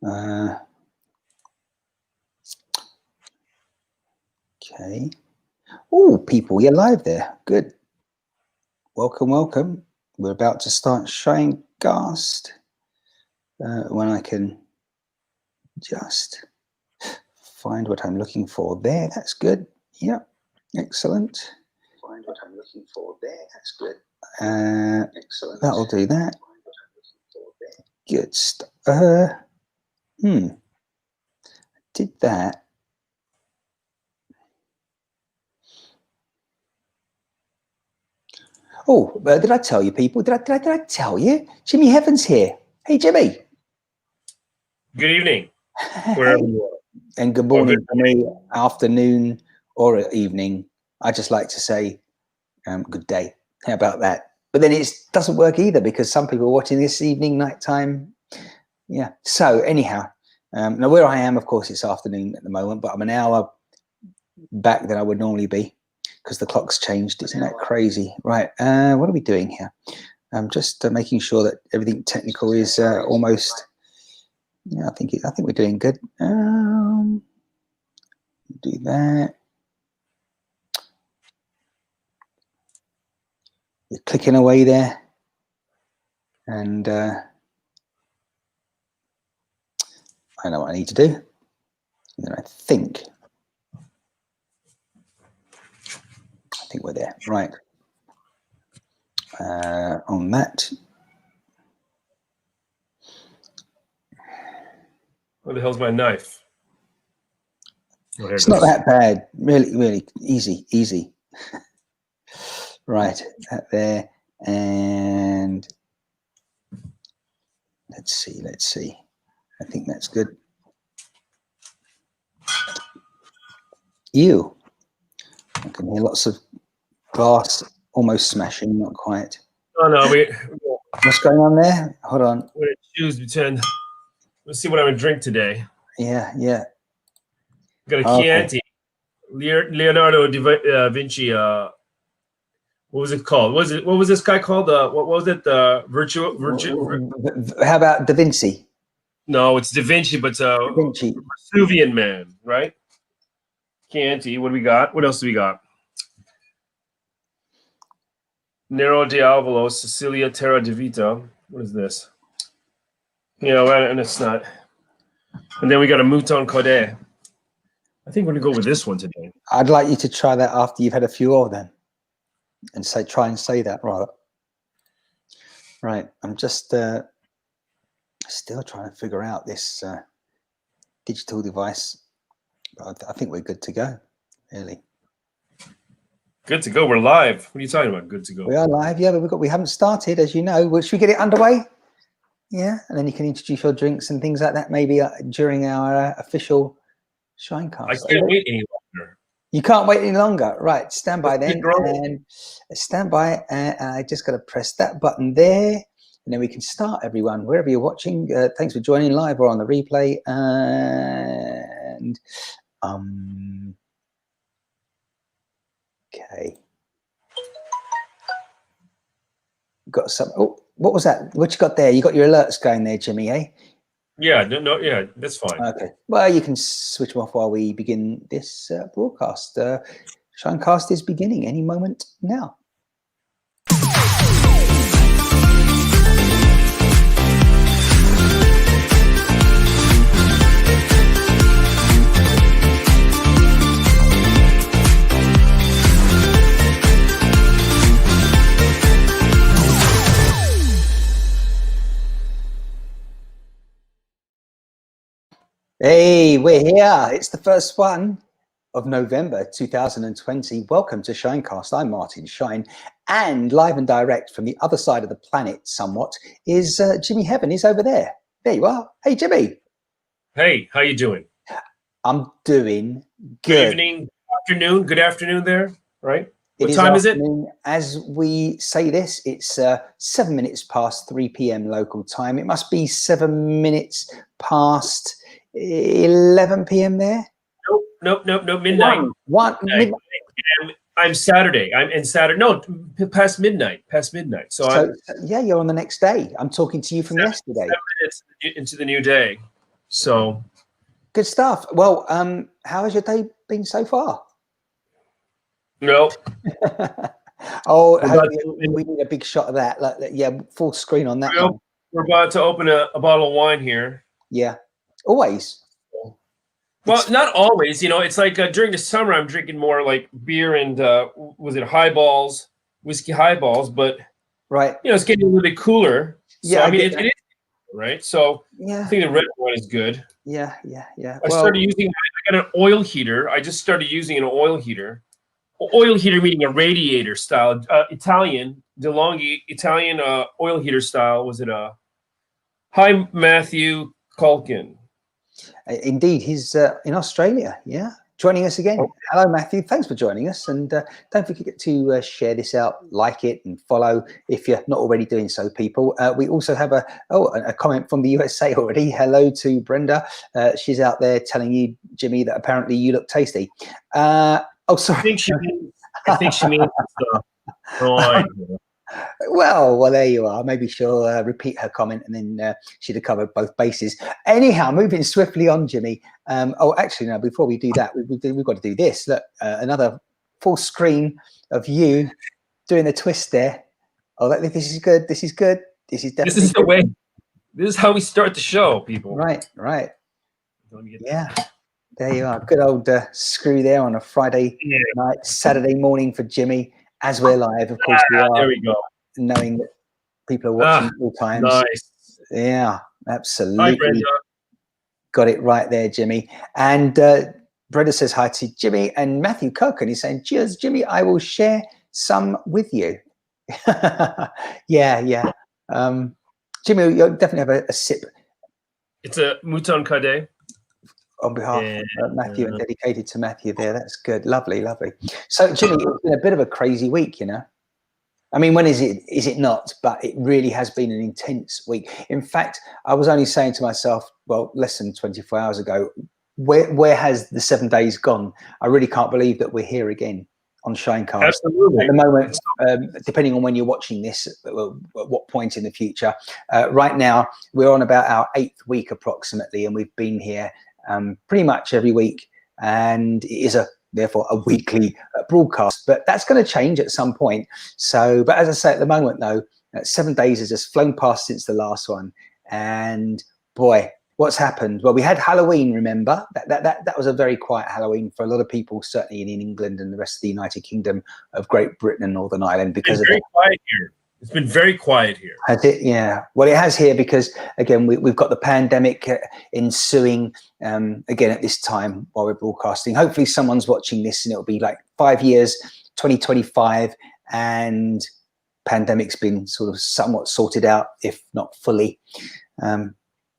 Okay. Oh, people, you're live there. Good. Welcome, welcome. We're about to start ShineCast. When I can just find what I'm looking for there. That's good. Yep. Excellent. Find what I'm looking for there. That's good. Excellent. That'll do that. Good stuff. Did that. Oh, did I tell you, people? Did I tell you? Jimmy Heaven's here. Hey, Jimmy. Good evening, wherever you are. And good morning for me, afternoon or evening. I just like to say good day. How about that? But then it doesn't work either because some people are watching this evening, nighttime. Yeah. So anyhow, now where I am, of course, it's afternoon at the moment, but I'm an hour back than I would normally be because the clock's changed. Isn't that crazy? Right. What are we doing here? I'm just making sure that everything technical is almost. Yeah, I think we're doing good. Do that. You're clicking away there, and I know what I need to do. And then I think we're there. Right. On that. Where the hell's my knife? Oh, it's not that bad. Really, really easy. Right, that there. And let's see. I think that's good. Ew. I can hear lots of glass almost smashing, not quite. Oh, no, what's going on there? Hold on. We're gonna choose between. Let's see what I'm gonna drink today. Yeah. Got a Chianti, Leonardo da Vinci. What was it called? What was this guy called? What was it? Virtue. How about Da Vinci? No, it's Da Vinci, but Da Vinci. Vesuvian Man, right? Chianti. What do we got? What else do we got? Nero Diavolo, Sicilia Terra di Vita. What is this? And it's not. And then we got a Mouton Cadet. I think we're gonna go with this one today. I'd like you to try that after you've had a few of them, and try and say that rather. Right. I'm just still trying to figure out this digital device, but I think we're good to go. Really. Good to go. We're live. What are you talking about? Good to go. We are live, yeah, but we haven't started, as you know. Should we get it underway? Yeah, and then you can introduce your drinks and things like that, maybe during our official ShineCast. I can't wait any longer. You can't wait any longer, right? Stand by then, and stand by. And I just got to press that button there, and then we can start. Everyone, wherever you're watching, thanks for joining live or on the replay. And okay. Got some. Oh, what was that? What you got there? You got your alerts going there, Jimmy, eh? Yeah, no, yeah, that's fine. Okay. Well, you can switch them off while we begin this broadcast. ShineCast is beginning any moment now. Hey, we're here. It's the first one of November 2020. Welcome to ShineCast. I'm Martin Shine, and live and direct from the other side of the planet somewhat is Jimmy Heaven. He's over there. There you are. Hey, Jimmy. Hey, how you doing? I'm doing good. Good evening, afternoon. Good afternoon there, right? What time is it? As we say this, it's 7 minutes past 3 p.m. local time. It must be 7 minutes past 11 p.m. there. Nope. Midnight. Midnight. I'm Saturday. I'm in Saturday. No, past midnight. So yeah, you're on the next day. I'm talking to you from yesterday. 7 minutes into the new day. So Good stuff. Well, how has your day been so far? no. Oh, we need a big shot of that. Like, yeah, full screen on that one. We're about to open a bottle of wine here. Yeah, always. Well, not always. You know, it's like during the summer, I'm drinking more like beer and was it highballs, whiskey highballs. But right, you know, it's getting a little bit cooler. So, yeah, I mean, it is right. So yeah, I think the red wine is good. yeah. I started using. I got an oil heater. I just started using an oil heater. Oil heater meaning a radiator style, Italian DeLonghi Italian oil heater style. Was it a? Hi, Matthew Culkin. Indeed, he's in Australia. Yeah, joining us again. Oh. Hello, Matthew. Thanks for joining us, and don't forget to share this out, like it, and follow if you're not already doing so. People, we also have a comment from the USA already. Hello to Brenda. She's out there telling you, Jimmy, that apparently you look tasty. Oh, sorry. I think she means right. Well, there you are. Maybe she'll repeat her comment, and then she'd have covered both bases. Anyhow, moving swiftly on, Jimmy. Oh, actually, no. Before we do that, we've got to do this. Look, another full screen of you doing the twist there. Oh, this is good. This is good. This is definitely. This is the way. This is how we start the show, people. Right. Yeah. There you are. Good old screw there on a Friday night, Saturday morning for Jimmy. As we're live, of course, we are. There we go. Knowing that people are watching all times. Nice. Yeah, absolutely. Hi, Brenda. Got it right there, Jimmy. And Brenda says hi to Jimmy, and Matthew Koken is saying, cheers, Jimmy. I will share some with you. yeah. Jimmy, you'll definitely have a sip. It's a Mouton Cadet. On behalf of Matthew and dedicated to Matthew there. That's good. Lovely. So, Jimmy, it's been a bit of a crazy week, you know. I mean, when is it? Is it not? But it really has been an intense week. In fact, I was only saying to myself, well, less than 24 hours ago, where has the 7 days gone? I really can't believe that we're here again on ShineCast. Absolutely. At the moment, depending on when you're watching this, at what point in the future. Right now, we're on about our 8th week approximately, and we've been here pretty much every week, and it is therefore a weekly broadcast, but that's going to change at some point. So, but as I say, at the moment though, 7 days has just flown past since the last one, and boy, what's happened? Well, we had Halloween, remember? That was a very quiet Halloween for a lot of people, certainly in England and the rest of the United Kingdom of Great Britain and Northern Ireland, because it's very quiet here. It's been very quiet here. Has it? Yeah. Well, it has here because, again, we've got the pandemic ensuing again at this time while we're broadcasting. Hopefully someone's watching this and it'll be like 5 years, 2025, and pandemic's been sort of somewhat sorted out, if not fully.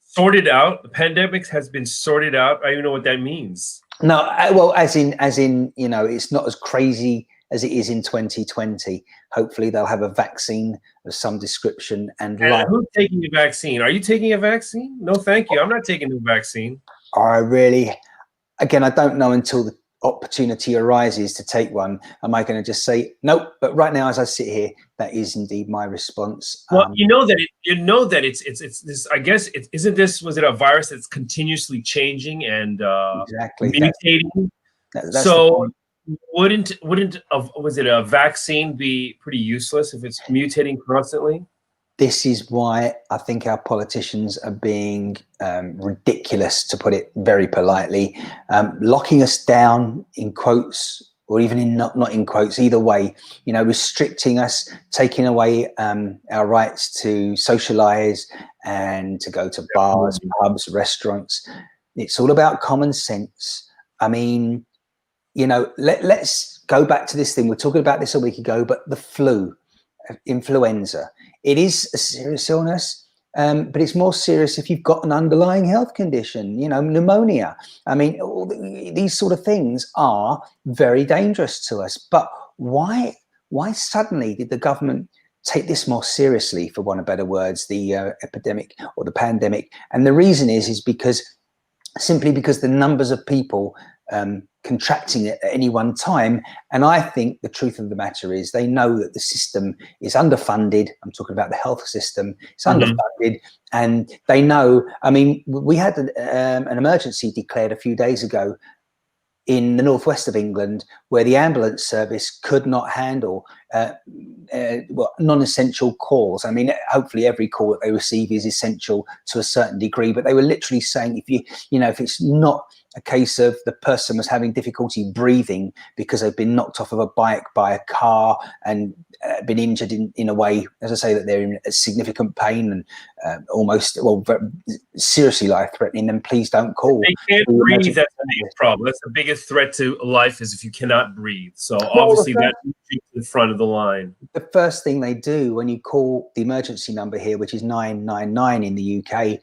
Sorted out? The pandemic has been sorted out? I don't even know what that means. No, well, as in, you know, it's not as crazy as it is in 2020. Hopefully they'll have a vaccine of some description. And who's taking a vaccine? Are you taking a vaccine? No, thank you. I'm not taking the vaccine. I don't know until the opportunity arises to take one. Am I going to just say nope? But right now, as I sit here, that is indeed my response. Well, you know that it's this. I guess was it a virus that's continuously changing and exactly mutating? That's so. Was it a vaccine be pretty useless if it's mutating constantly? This is why I think our politicians are being ridiculous, to put it very politely, locking us down in quotes, or even in not in quotes, either way, you know, restricting us, taking away our rights to socialize and to go to bars, pubs, restaurants. It's all about common sense. I mean, you know, let's go back to this thing. We're talking about this a week ago, but the flu, influenza, it is a serious illness, but it's more serious if you've got an underlying health condition, you know, pneumonia. I mean, these sort of things are very dangerous to us. But why suddenly did the government take this more seriously, for want of better words, the epidemic or the pandemic? And the reason is because simply because the numbers of people contracting it at any one time. And I think the truth of the matter is they know that the system is underfunded. I'm talking about the health system. It's underfunded, and they know. I mean, we had an emergency declared a few days ago in the northwest of England, where the ambulance service could not handle non-essential calls. I mean, hopefully every call that they receive is essential to a certain degree, but they were literally saying, if it's not a case of the person was having difficulty breathing because they've been knocked off of a bike by a car and been injured in a way, as I say, that they're in significant pain and almost, seriously life-threatening, then please don't call. They can't breathe. That's the biggest problem. That's the biggest threat to life, is if you cannot breathe. So obviously that's the front of the line. The first thing they do when you call the emergency number here, which is 999 in the UK,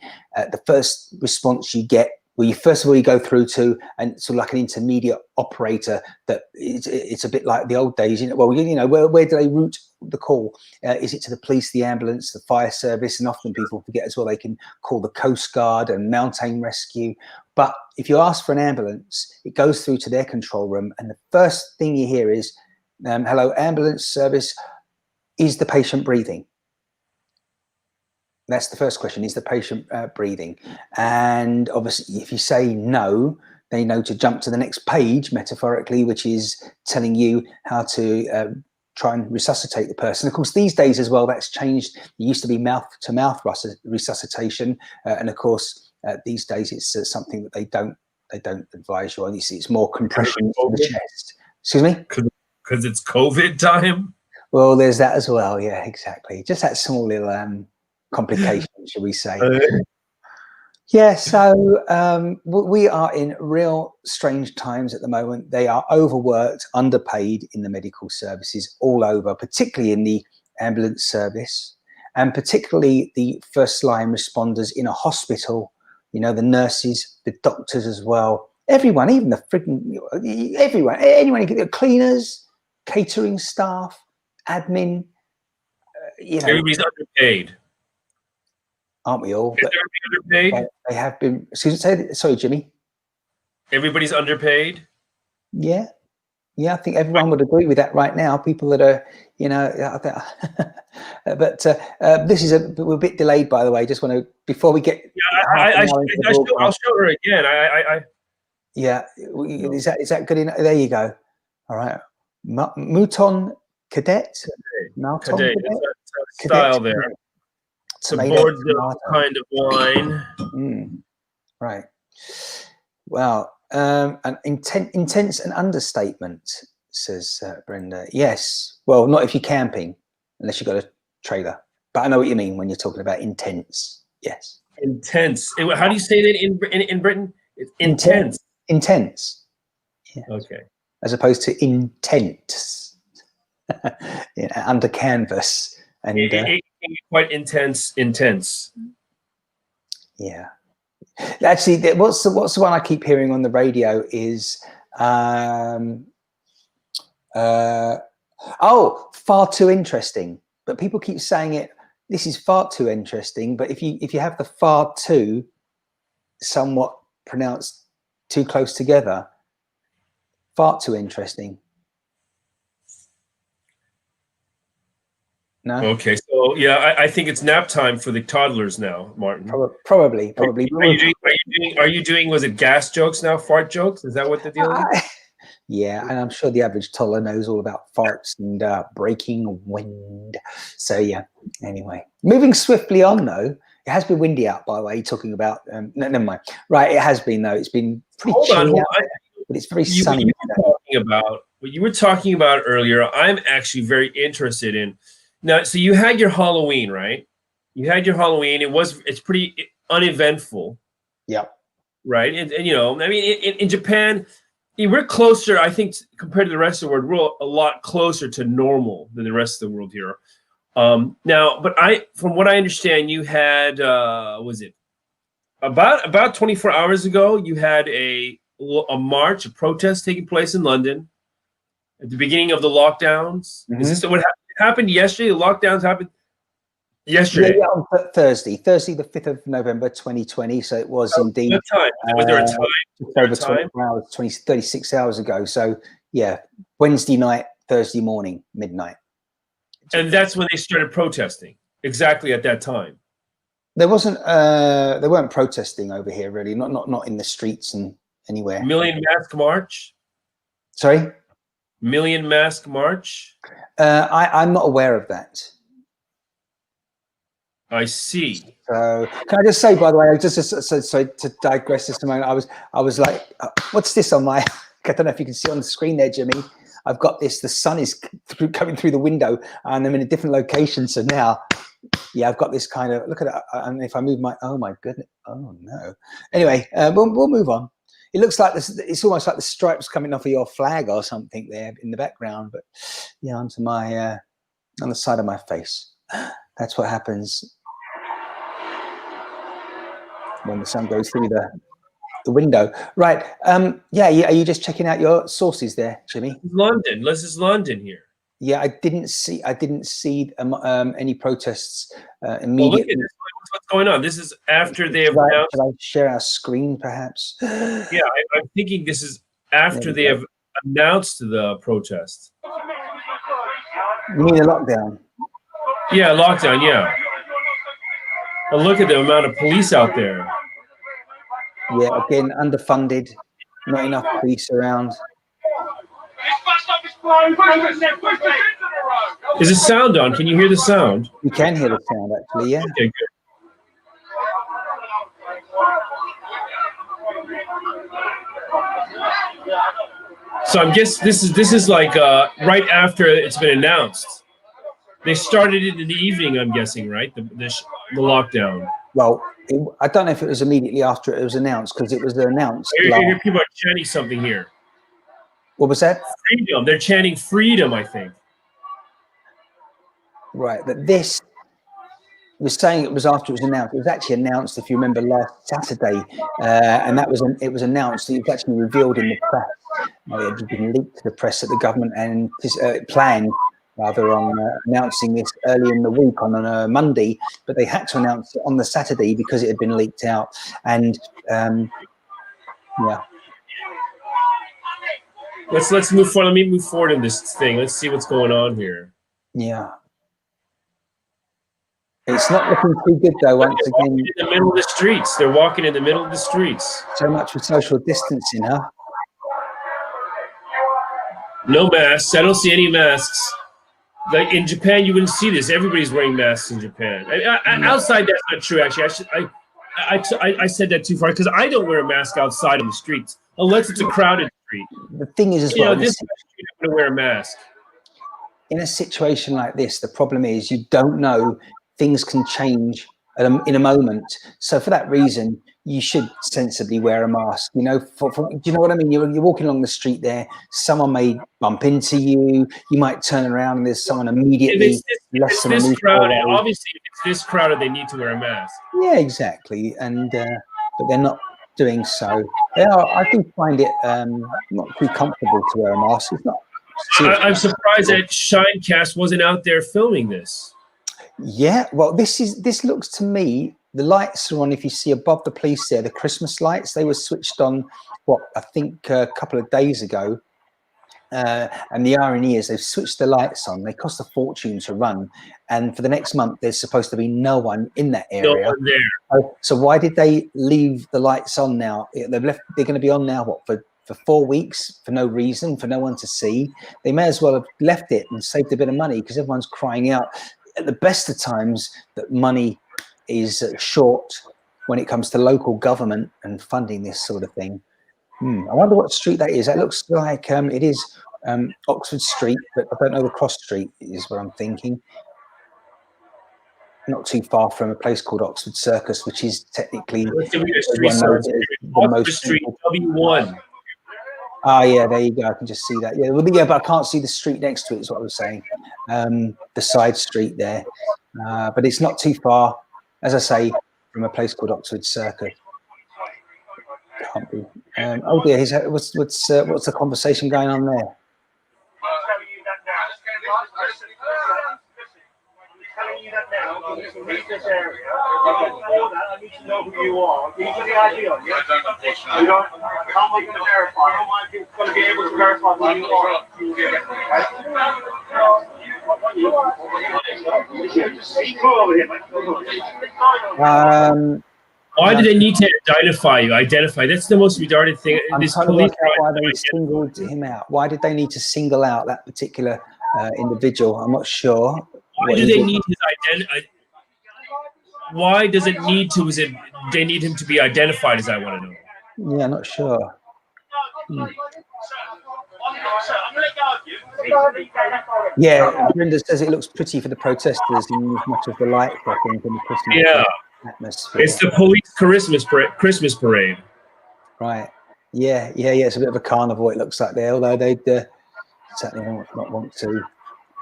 the first response you get, well, first of all, you go through to sort of like an intermediate operator that it's a bit like the old days. Where do they route the call? Is it to the police, the ambulance, the fire service? And often people forget as well, they can call the Coast Guard and mountain rescue. But if you ask for an ambulance, it goes through to their control room. And the first thing you hear is, hello, ambulance service, is the patient breathing? That's the first question. Is the patient breathing? And obviously, if you say no, they know to jump to the next page, metaphorically, which is telling you how to try and resuscitate the person. Of course, these days as well, that's changed. It used to be mouth-to-mouth resuscitation, and of course, these days it's something that they don't advise you on. You see, it's more compression to the chest. Excuse me? Because it's COVID time. Well, there's that as well. Yeah, exactly. Just that small little complication, shall we say. Yeah, so we are in real strange times at the moment. They are overworked, underpaid in the medical services all over, particularly in the ambulance service, and particularly the first line responders in a hospital, the nurses, the doctors as well. Everyone, even the freaking, everyone, anyone, cleaners, catering staff, admin, Everybody's underpaid. Aren't we all? Is everybody underpaid? They have been. Sorry, Jimmy. Everybody's underpaid. Yeah, I think everyone would agree with that right now. People that are, but this is we're a bit delayed, by the way. Just want to, before we get. Yeah, I'll show her again. Yeah, is that good enough? There you go. All right, Mouton Cadet. Mouton Cadet. It's a style there. It's a Bordeaux kind of wine. Right. Well, an intense and understatement, says Brenda. Yes. Well, not if you're camping, unless you've got a trailer. But I know what you mean when you're talking about intense. Yes. Intense. How do you say that in Britain? It's intense. Intense. Yeah. Okay. As opposed to intent. Under canvas. And it can be quite intense. Yeah. Actually, what's the one I keep hearing on the radio is far too interesting. But people keep saying it. This is far too interesting. But if you have the far too somewhat pronounced too close together, far too interesting. No. Okay, so yeah, I think it's nap time for the toddlers now, Martin. Probably. Are you doing? Was it gas jokes now? Fart jokes? Is that what the deal is? Yeah, and I'm sure the average toddler knows all about farts and breaking wind. So yeah. Anyway, moving swiftly on though. It has been windy out, by the way. Talking about no, never mind. Right, it has been though. It's been pretty chilly out, but it's very sunny. What you were talking about earlier, I'm actually very interested in. Now, so you had your Halloween, right? You had your Halloween. It's pretty uneventful. Yeah. Right. And I mean, in Japan, we're closer, I think, compared to the rest of the world, we're a lot closer to normal than the rest of the world here. Now, but from what I understand, you had, was it about 24 hours ago, you had a march, a protest taking place in London at the beginning of the lockdowns. Mm-hmm. Is this what happened yesterday? The lockdowns happened Yesterday. Yeah, on Thursday, the 5th of November, 2020. So it was indeed. What time? Was there a time? Just over 24 hours, 36 hours ago. So yeah, Wednesday night, Thursday morning, midnight. And that's when they started protesting. Exactly at that time. There wasn't. They weren't protesting over here, really. Not in the streets and anywhere. Million Mask March. Sorry. Million Mask March. I'm not aware of that. I see. So can I just say, by the way, so to digress just a moment, I was like, what's this on my? I don't know if you can see on the screen there, Jimmy. I've got this. The sun is coming through the window, and I'm in a different location. So now, yeah, I've got this kind of look at it. And if I move my, oh my goodness, oh no. Anyway, we'll move on. It looks like this. It's almost like the stripes coming off of your flag or something there in the background. But yeah, onto my on the side of my face. That's what happens when the sun goes through the window. Right. Yeah, are you just checking out your sources there, Jimmy? London. This is London here. Yeah, I didn't see any protests immediately. Well, look at this. What's going on? This is after they have announced. Should I share our screen, perhaps? Yeah, I'm thinking this is after they have announced the protest. You mean the lockdown? Yeah, lockdown, yeah. But look at the amount of police out there. Yeah, again, underfunded, not enough police around. Is the sound on? Can you hear the sound? You can hear the sound, actually, yeah. Okay, good. So I guess this is like right after it's been announced. They started it in the evening, I'm guessing, right? The lockdown. Well, I don't know if it was immediately after it was announced, because it was announced. Here people are chanting something here. What was that? Freedom. They're chanting freedom, I think. Right, but this was saying it was after it was announced. It was actually announced, if you remember, last Saturday, and it was announced. It was actually revealed in the press. It had been leaked to the press that the government and planned rather on announcing this early in the week on a Monday, but they had to announce it on the Saturday because it had been leaked out. And yeah. Let's move forward. Let me move forward in this thing. Let's see what's going on here. Yeah. It's not looking too good, though. Once again, in the middle of the streets. They're walking in the middle of the streets. So much for social distancing, huh? No masks. I don't see any masks. Like in Japan, you wouldn't see this. Everybody's wearing masks in Japan. Outside, that's not true. Actually, I said that too far because I don't wear a mask outside on the streets unless it's a crowded street. The thing is, as well, well, this street, I'm going to wear a mask. In a situation like this, the problem is you don't know. Things can change in a moment. So for that reason, you should sensibly wear a mask. You know, do you know what I mean? You're walking along the street there. Someone may bump into you. You might turn around and there's someone immediately less than a meter away. Obviously, if it's this crowded, they need to wear a mask. Yeah, exactly. And but they're not doing so. They are. I do find it not too comfortable to wear a mask. It's not. I'm surprised that ShineCast wasn't out there filming this. Yeah, well, this looks to me, the lights are on. If you see above the police there, the Christmas lights, they were switched on, what, I think a couple of days ago. And the irony is they've switched the lights on. They cost a fortune to run. And for the next month, there's supposed to be no one in that area. No one there. So why did they leave the lights on now? They're going to be on now, what, for 4 weeks for no reason, for no one to see? They may as well have left it and saved a bit of money because everyone's crying out at the best of times that money is short when it comes to local government and funding this sort of thing. I wonder what street that is. That looks like it is Oxford Street, but I don't know the cross street is what I'm thinking. Not too far from a place called Oxford Circus, which is technically the most street W1. Ah, yeah, there you go. I can just see that. Yeah, well, yeah, but I can't see the street next to it. Is what I was saying. The side street there, but it's not too far, as I say, from a place called Oxford Circus. Can't be. Oh dear, what's the conversation going on there? this area. Before that, I need to know who you are. Can you put the ID on you? I don't, unfortunately. You don't? How am I going to verify? How am I going to be able to verify who you are? Why do they need to identify you? Identify. That's the most retarded thing. I'm This trying to police work out why they singled him out. Why did they need to single out that particular individual? I'm not sure. Why do they need his identity? Why does it need to? Is it they need him to be identified? As I want to know. Yeah, not sure. Yeah, Brenda says it looks pretty for the protesters in as much as the lights, I think, in the Christmas atmosphere. It's the police Christmas parade. Right. Yeah. It's a bit of a carnival, it looks like there, although they'd certainly not want to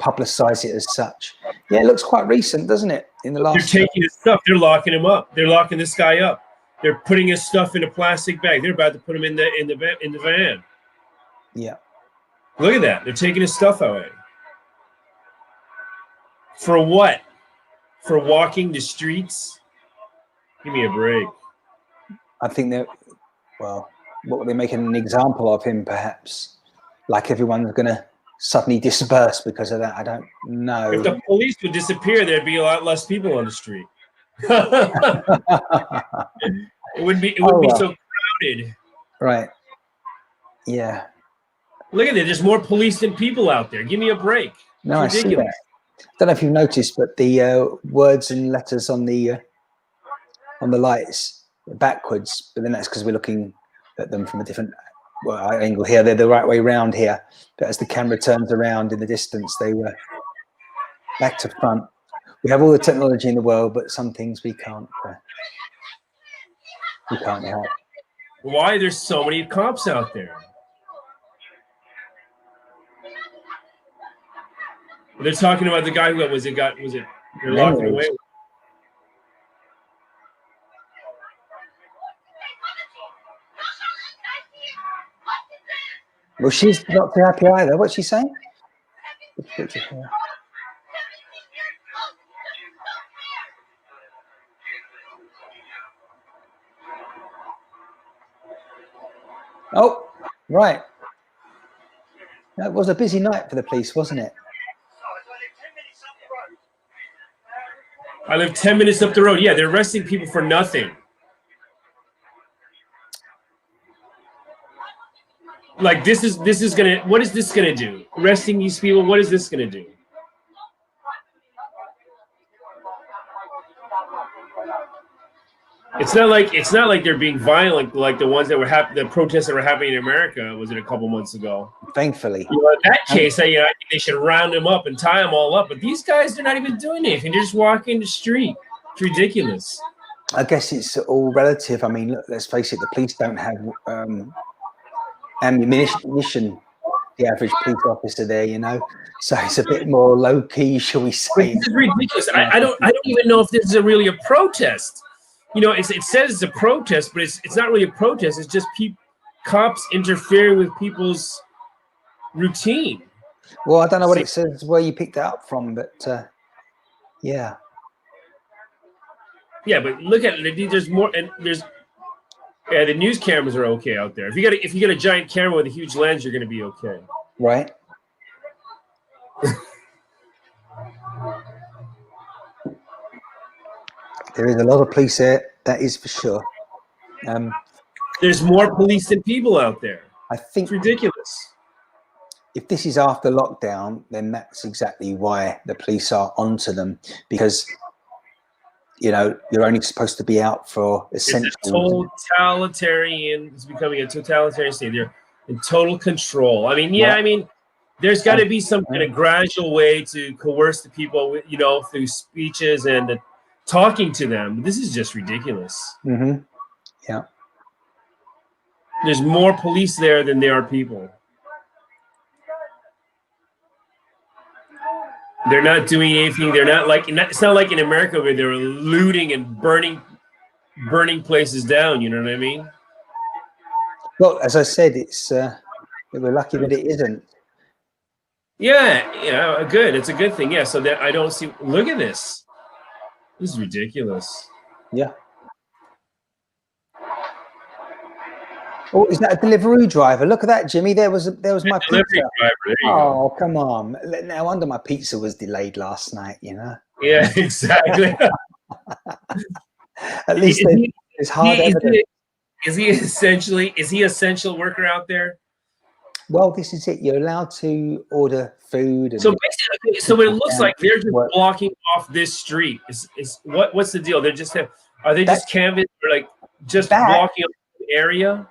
publicise it as such. Yeah, it looks quite recent, doesn't it? In the last. They're taking his stuff. They're locking him up. They're locking this guy up. They're putting his stuff in a plastic bag. They're about to put him in the van. Yeah. Look at that. They're taking his stuff away. For what? For walking the streets? Give me a break. I think that, well, what were they making an example of him, perhaps? Like everyone's going to suddenly disperse because of that. I don't know. If the police would disappear, there'd be a lot less people on the street. It wouldn't be so crowded. Right. Yeah. Look at it. There's more police than people out there. Give me a break. No, it's I see that. I don't know if you've noticed, but the words and letters on the lights are backwards, but then that's because we're looking at them from a different angle here. They're the right way round here, but as the camera turns around in the distance, they were back to front. We have all the technology in the world, but some things we can't help. Why there's so many cops out there? They're talking about the guy who they're locking away. Well, she's not too happy either. What's she saying? Oh, right. That was a busy night for the police, wasn't it? I live 10 minutes up the road. Yeah, they're arresting people for nothing. Like this is gonna. What is this gonna do? Arresting these people. What is this gonna do? It's not like they're being violent like the ones that were the protests that were happening in America. Was it a couple months ago? Thankfully, in that case, I think they should round them up and tie them all up. But these guys, they're not even doing anything. They're just walking the street. It's ridiculous. I guess it's all relative. I mean, look, let's face it. The police don't have ammunition. The average police officer there, so it's a bit more low key, shall we say? This is ridiculous. I don't even know if this is really a protest. It says it's a protest, but it's not really a protest. It's just cops interfering with people's routine. Well, I don't know what it says, where you picked that up from, but yeah. Yeah, but look at it. There's more, and the news cameras are okay out there. If you got a giant camera with a huge lens, you're going to be okay. Right. There is a lot of police there, that is for sure. There's more police than people out there. I think it's ridiculous. If this is after lockdown, then that's exactly why the police are onto them, because you're only supposed to be out for essential. It's becoming a totalitarian state. They're in total control. I mean, there's got to be some kind of gradual way to coerce the people, through speeches and talking to them. This is just ridiculous. Mm-hmm. Yeah. There's more police there than there are people. They're not doing anything. They're not it's not like in America where they're looting and burning places down. You know what I mean? Well, as I said, we're lucky that it isn't. Yeah, good. It's a good thing. Yeah. So that I don't see. Look at this. This is ridiculous. Yeah. Oh, is that a delivery driver? Look at that, Jimmy. There was my Delivery pizza. driver. There you Oh, come on. No wonder my pizza was delayed last night, you know. Yeah, exactly. At least there's hard evidence. Is he essential worker out there? Well, this is it. You're allowed to order food. And so basically, so it looks like they're just blocking off this street. What's the deal? They're just are they just canvas or like just blocking up the area?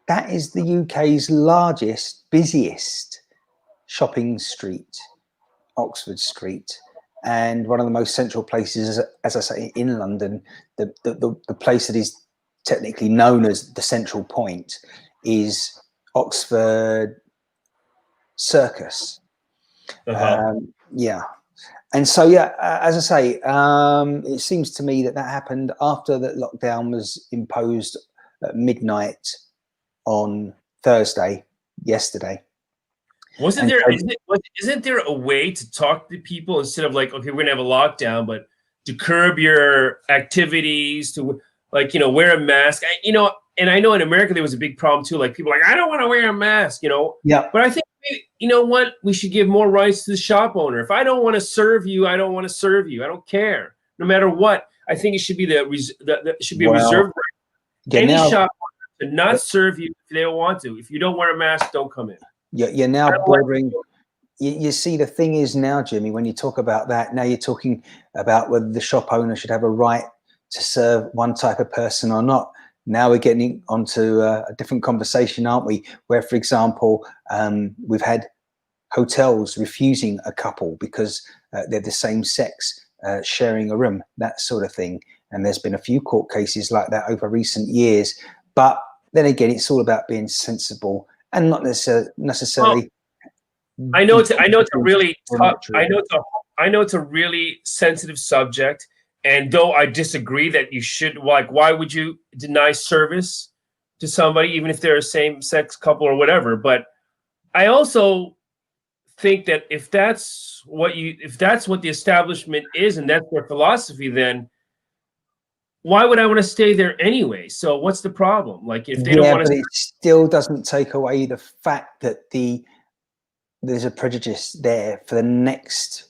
That is the UK's largest, busiest shopping street, Oxford Street, and one of the most central places, as I say, in London. The place that is technically known as the central point is Oxford Circus. Yeah. And so, yeah, as I say, it seems to me that happened after the lockdown was imposed at midnight on Thursday, yesterday. Isn't there a way to talk to people instead of like, okay, we're gonna have a lockdown, but to curb your activities, to like, wear a mask? And I know in America there was a big problem too. Like people are like, I don't want to wear a mask, Yeah. But I think, you know what? We should give more rights to the shop owner. If I don't want to serve you, I don't want to serve you. I don't care. No matter what, I think it should be a reserved right. Any shop owner to not serve you if they don't want to. If you don't wear a mask, don't come in. You're now bordering. You see, the thing is now, Jimmy, when you talk about that, now you're talking about whether the shop owner should have a right to serve one type of person or not. Now we're getting onto a different conversation, aren't we? Where, for example, we've had hotels refusing a couple because they're the same sex sharing a room, that sort of thing. And there's been a few court cases like that over recent years. But then again, it's all about being sensible and not necessarily. Well, I know it's a really tough. I know it's a really sensitive subject. And though I disagree that you should, like, why would you deny service to somebody, even if they're a same-sex couple or whatever? But I also think that if that's what the establishment is and that's their philosophy, then why would I want to stay there anyway? So what's the problem? Like, if they don't want to, but it still doesn't take away the fact that there's a prejudice there for the next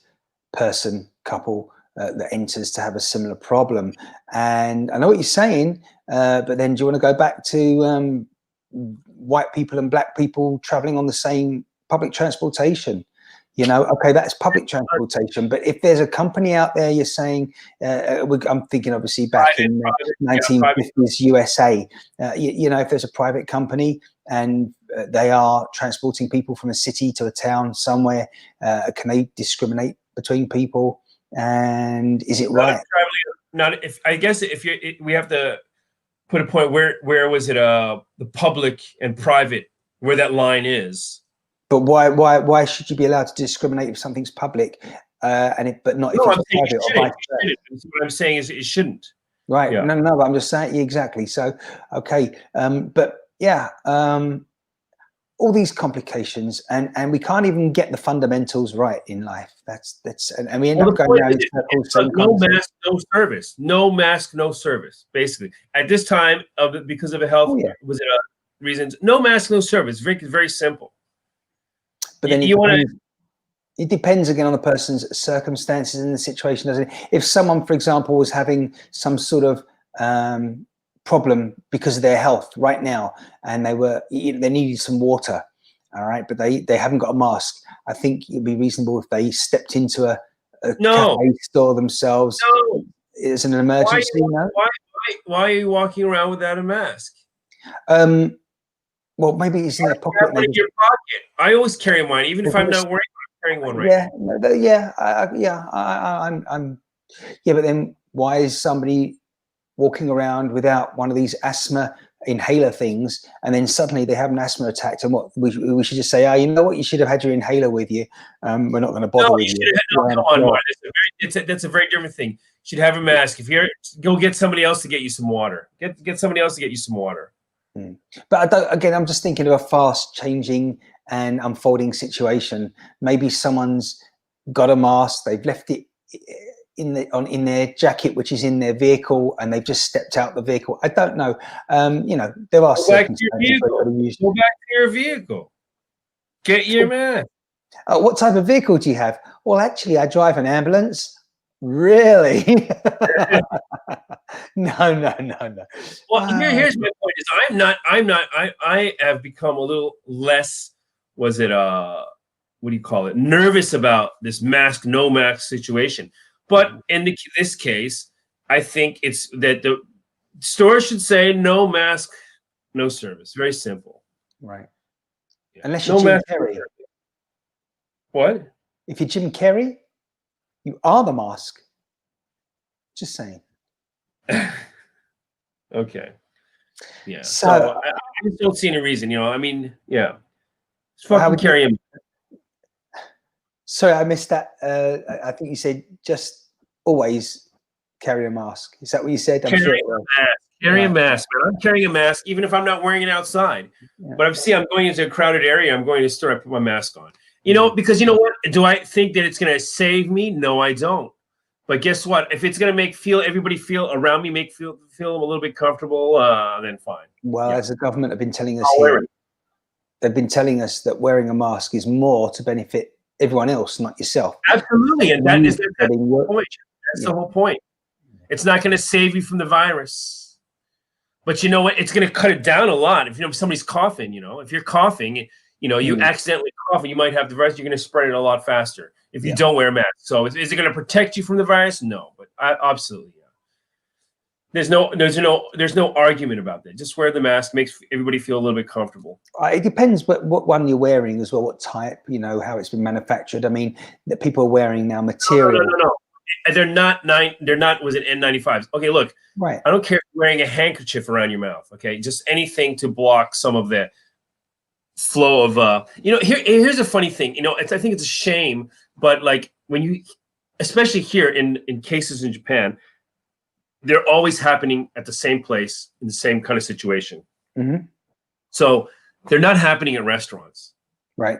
couple that enters to have a similar problem. And I know what you're saying, but then do you want to go back to white people and black people traveling on the same public transportation? Okay, that's public transportation. But if there's a company out there, you're saying, I'm thinking obviously back in 1950s USA, if there's a private company and they are transporting people from a city to a town somewhere, can they discriminate between people? And is it right? We have to put a point where was it the public and private, where that line is. But why should you be allowed to discriminate if something's public, but not if it's private? What I'm saying is it shouldn't. Right? Yeah. No. But I'm just saying exactly. So okay, but yeah, all these complications, and we can't even get the fundamentals right in life. And we end up going around in circles. No mask, no service. No mask, no service. Basically, at this time because of a health, was it reasons? No mask, no service. Very, very simple. But then it depends again on the person's circumstances and the situation, doesn't it? If someone, for example, was having some sort of problem because of their health right now, and they needed some water, all right, but they haven't got a mask, I think it'd be reasonable if they stepped into a cafe store themselves. No. It's an emergency. Why are you walking around without a mask? Well, maybe it's in their pocket. In your pocket. I always carry mine, even if I'm not wearing one. I'm carrying one right now. But then why is somebody walking around without one of these asthma inhaler things, and then suddenly they have an asthma attack? And what we should just say, you know what, you should have had your inhaler with you. We're not going to bother with you. That's a very different thing. You should have a mask. If you're, go get somebody else to get you some water. Get somebody else to get you some water. But I'm just thinking of a fast changing and unfolding situation. Maybe someone's got a mask, they've left it in their jacket, which is in their vehicle, and they've just stepped out the vehicle. I don't know. You know, there are circumstances where Go back to your vehicle. Get your mask. What type of vehicle do you have? Well, actually, I drive an ambulance. Really? No. Well, here's my point: is I have become a little less. Was it what do you call it? Nervous about this mask, no mask situation. But in this case, I think it's that the store should say no mask, no service. Very simple. Right. Yeah. Unless you're Jim Carrey. What? If you're Jim Carrey, you are the mask. Just saying. Okay. Yeah. So I just don't see any reason, you know. I mean, yeah. Just fucking carry him. Sorry, I missed that. I think you said just always carry a mask. Is that what you said? Carry a mask, man. I'm carrying a mask, even if I'm not wearing it outside. Yeah. But I'm going into a crowded area. I'm going to the store. I put my mask on. You know, because you know what? Do I think that it's going to save me? No, I don't. But guess what? If it's going to make everybody feel around me, feel a little bit comfortable, then fine. Well, as the government have been telling us here, they've been telling us that wearing a mask is more to benefit everyone else, not yourself. Absolutely, and that's the point. That's the whole point. It's not going to save you from the virus, but you know what? It's going to cut it down a lot. If somebody's coughing, if you're coughing, you accidentally cough, and you might have the virus. You're going to spread it a lot faster if you don't wear a mask. So, is it going to protect you from the virus? No, but absolutely, yeah. There's no argument about that. Just wear the mask, makes everybody feel a little bit comfortable. It depends what one you're wearing as well, what type, how it's been manufactured. I mean, that people are wearing now material. No. They're not. Was it N95s? Okay, look. Right. I don't care if you're wearing a handkerchief around your mouth. Okay, just anything to block some of the flow of. Here's a funny thing. I think it's a shame, but like when you, especially here in cases in Japan, they're always happening at the same place in the same kind of situation. Mm-hmm. So they're not happening at restaurants. Right.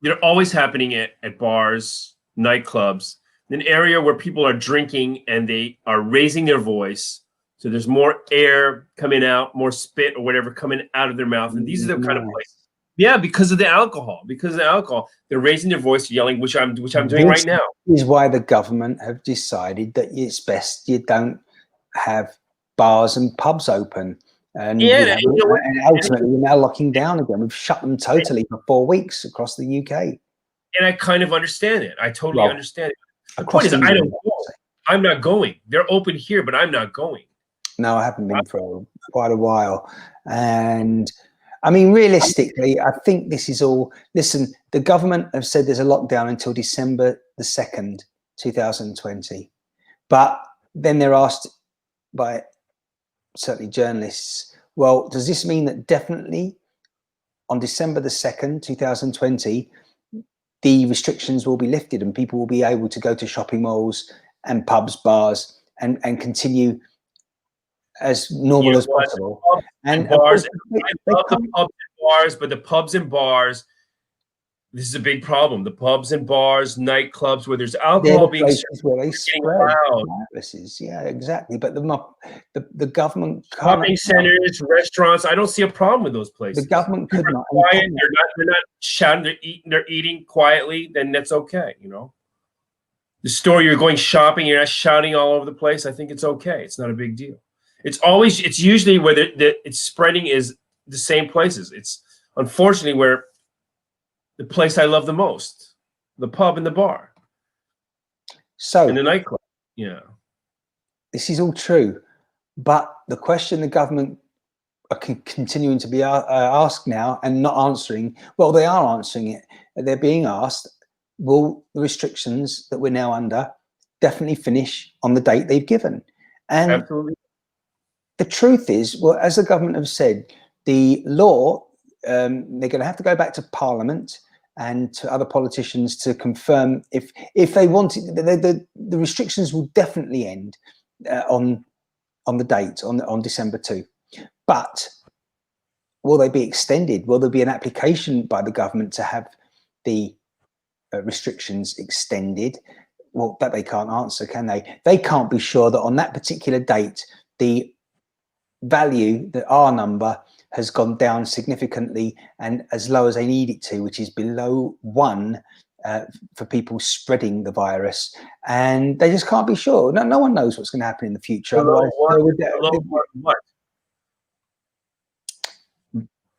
They're always happening at bars, nightclubs, an area where people are drinking and they are raising their voice. So there's more air coming out, more spit or whatever coming out of their mouth. And these are the kind of places. Yeah, because of the alcohol. They're raising their voice, yelling, which I'm doing right now. This is why the government have decided that it's best you don't have bars and pubs open, and ultimately we're now locking down again. We've shut them totally for 4 weeks across the UK. And I kind of understand it. I totally understand it. The point is, I don't go. I'm not going. They're open here, but I'm not going. No, I haven't been for quite a while. And I mean, realistically, I think this is all. Listen, the government have said there's a lockdown until December the 2nd, 2020, but then they're asked by certainly journalists, well, does this mean that definitely on December the 2nd, 2020, the restrictions will be lifted and people will be able to go to shopping malls and pubs, bars, and continue as normal as possible? And bars, I love the pubs and bars, but the pubs and bars, this is a big problem. The pubs and bars, nightclubs where there's alcohol being yeah, exactly. But the government, shopping centers, restaurants, I don't see a problem with those places. The government could not. Quiet, they're not shouting. They're eating quietly. Then that's okay. The store, you're going shopping. You're not shouting all over the place. I think it's okay. It's not a big deal. It's usually where it's spreading is the same places. It's unfortunately where. The place I love the most, the pub and the bar. So in the nightclub. Yeah. This is all true. But the question the government are continuing to be asked now and not answering, well, they are answering it. They're being asked, will the restrictions that we're now under definitely finish on the date they've given? And absolutely. The truth is, well, as the government have said, the law, they're going to have to go back to Parliament and to other politicians to confirm if they want it. The restrictions will definitely end on the date on December 2. But will they be extended? Will there be an application by the government to have the restrictions extended? well, that they can't answer, can they? They can't be sure that on that particular date, the value, the R number, has gone down significantly and as low as they need it to, which is below 1 for people spreading the virus. And they just can't be sure. No one knows what's going to happen in the future. Below Otherwise, what?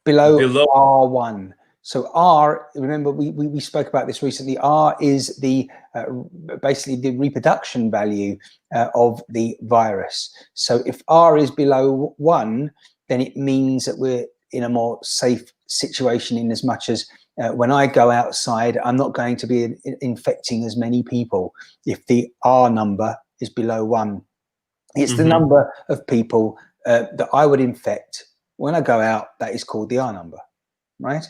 below Below R1. So R, remember we spoke about this recently. R is the basically the reproduction value of the virus. So if R is below 1, then it means that we're in a more safe situation, in as much as when I go outside, I'm not going to be infecting as many people. If the R number is below 1, it's the number of people that I would infect when I go out. That is called the R number, right?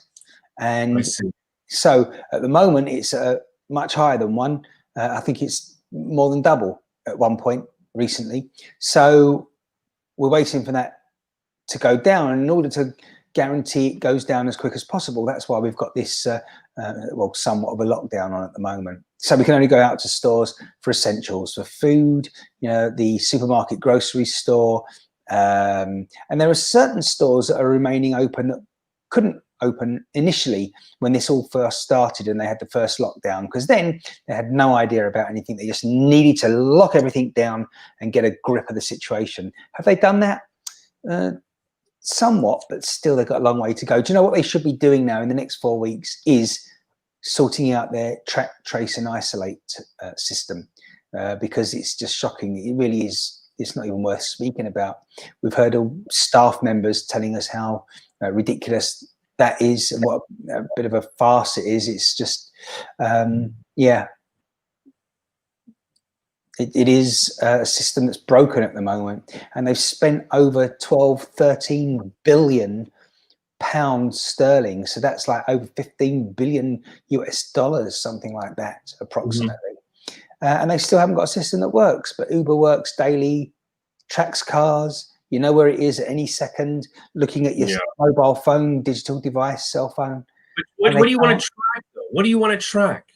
And so at the moment, it's much higher than 1. I think it's more than double at one point recently. So we're waiting for that to go down. And in order to guarantee it goes down as quick as possible, that's why we've got this, well, somewhat of a lockdown on at the moment. So we can only go out to stores for essentials, for food, you know, the supermarket, grocery store. And there are certain stores that are remaining open that couldn't open initially when this all first started and they had the first lockdown, because then they had no idea about anything. They just needed to lock everything down and get a grip of the situation. Have they done that? Somewhat, but still they've got a long way to go. Do you know what they should be doing now in the next 4 weeks is sorting out their track, trace and isolate system, because it's just shocking. It really is. It's not even worth speaking about. We've heard of staff members telling us how ridiculous that is and what a bit of a farce it is. It's just, yeah, it is a system that's broken at the moment, and they've spent over 13 billion pounds sterling. So that's like over 15 billion US dollars, something like that, approximately. And they still haven't got a system that works, but Uber works daily, tracks cars, you know where it is at any second, looking at your mobile phone, digital device, cell phone. But what do you want to track, though? What do you want to track?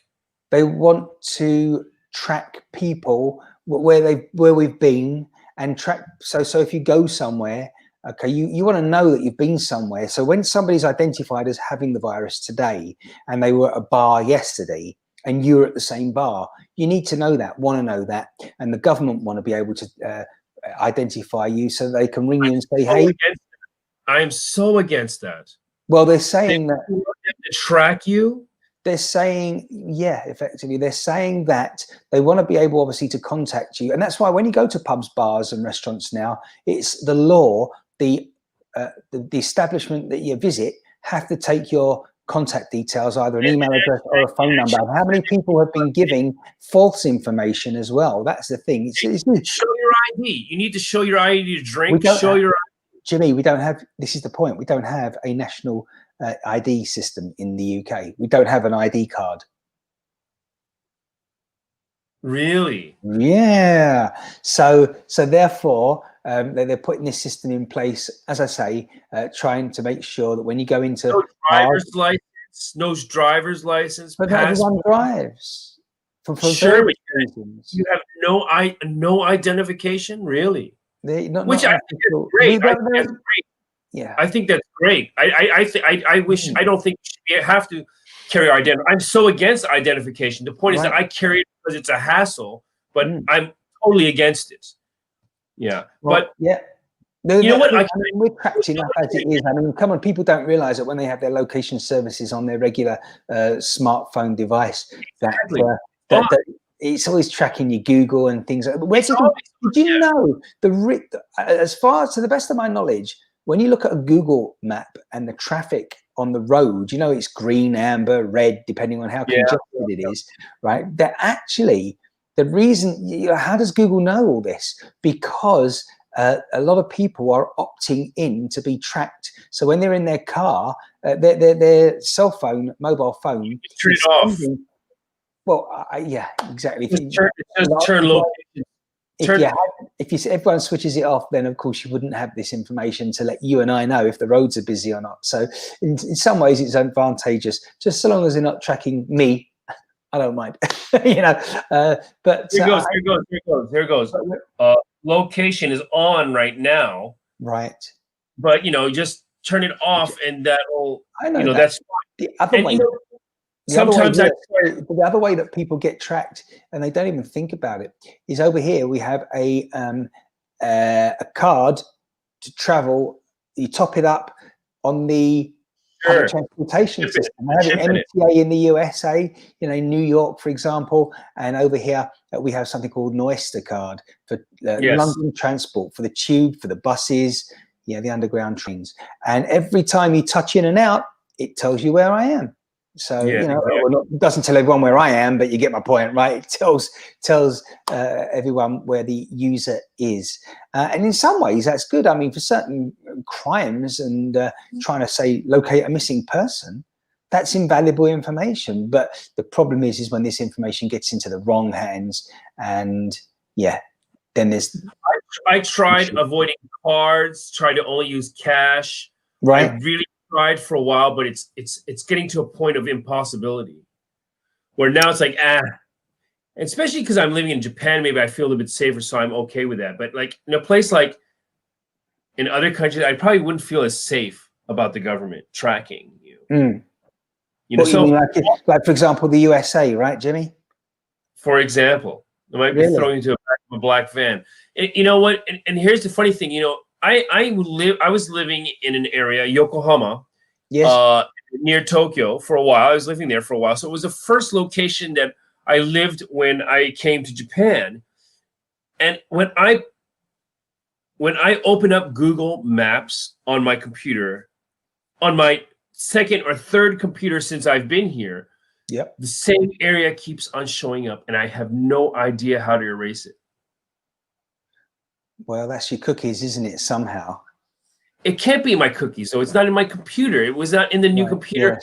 They want to track people where we've been and track. So if you go somewhere, okay, you want to know that you've been somewhere. So when somebody's identified as having the virus today and they were at a bar yesterday and you're at the same bar, you need to know that, and the government want to be able to identify you so they can ring you and say, hey, I am so against that. Well, they're saying that to track you. They're saying, yeah, effectively, they're saying that they want to be able, obviously, to contact you. And that's why when you go to pubs, bars and restaurants now, it's the law, the establishment that you visit have to take your contact details, either an email address or a phone number. How many people have been giving false information as well? That's the thing. It's show your ID. You need to show your ID to drink. Show your ID. Jimmy, we don't have, this is the point, we don't have a national ID system in the UK. We don't have an ID card. Really? Yeah. So therefore, they're putting this system in place, as I say, trying to make sure that when you go into no driver's license, but not everyone drives. For sure, but reasons. You have no identification, really. Which I think is great. Yeah, I think that's great. I wish. I don't think you have to carry our identity. I'm so against identification. The point is that I carry it because it's a hassle, but I'm totally against it. Yeah, well, but yeah. You know what? We're trapped enough as it is. I mean, come on, people don't realize that when they have their location services on their regular smartphone device, that it's always tracking your Google and things. Did you know as far as to the best of my knowledge, when you look at a Google map and the traffic on the road, you know, it's green, amber, red, depending on how congested it is, right? That actually the reason, how does Google know all this? Because a lot of people are opting in to be tracked. So when they're in their car, their cell phone, mobile phone, turn it off. Well, yeah, exactly. Turn location. If everyone switches it off, then of course you wouldn't have this information to let you and I know if the roads are busy or not. So in some ways it's advantageous, just so long as they're not tracking me I don't mind. You know, but Here goes. Location is on right now, right. but just turn it off, and that'll, I know that. that's The other and way. sometimes The other way that people get tracked and they don't even think about it is over here. We have a card to travel. You top it up on the public transportation system. We have an MTA in the USA, New York, for example, and over here we have something called an Oyster card for London transport, for the tube, for the buses, the underground trains. And every time you touch in and out, it tells you where I am. So, it doesn't tell everyone where I am, but you get my point, right? It tells everyone where the user is. And in some ways, that's good. I mean, for certain crimes and trying to locate a missing person, that's invaluable information. But the problem is when this information gets into the wrong hands, and then there's... I tried avoiding cards, tried to only use cash. Right. I really tried for a while, but it's getting to a point of impossibility where now it's like, especially because I'm living in Japan, maybe I feel a little bit safer, so I'm okay with that. But like in a place like in other countries, I probably wouldn't feel as safe about the government tracking you. Like for example, the USA, right, Jimmy? For example, I might be thrown into a black van. And you know what? And here's the funny thing, I was living in an area, Yokohama, near Tokyo for a while. I was living there for a while. So it was the first location that I lived when I came to Japan. And when I open up Google Maps on my computer, on my second or third computer since I've been here, the same area keeps on showing up, and I have no idea how to erase it. Well, that's your cookies, isn't it, somehow? It can't be my cookies, so it's not in my computer. It was not in the new computer.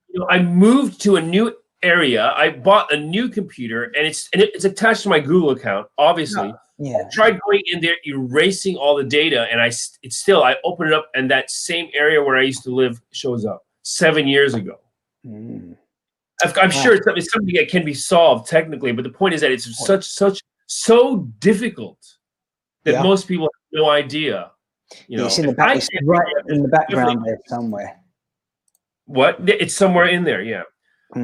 Yeah. I moved to a new area. I bought a new computer, and it's attached to my Google account, obviously. Yeah. I tried going in there, erasing all the data, and I open it up, and that same area where I used to live shows up 7 years ago. I'm sure it's something that can be solved technically, but the point is that it's so difficult that most people have no idea. It's in the back, it's right in the background there somewhere. What? It's somewhere in there, yeah.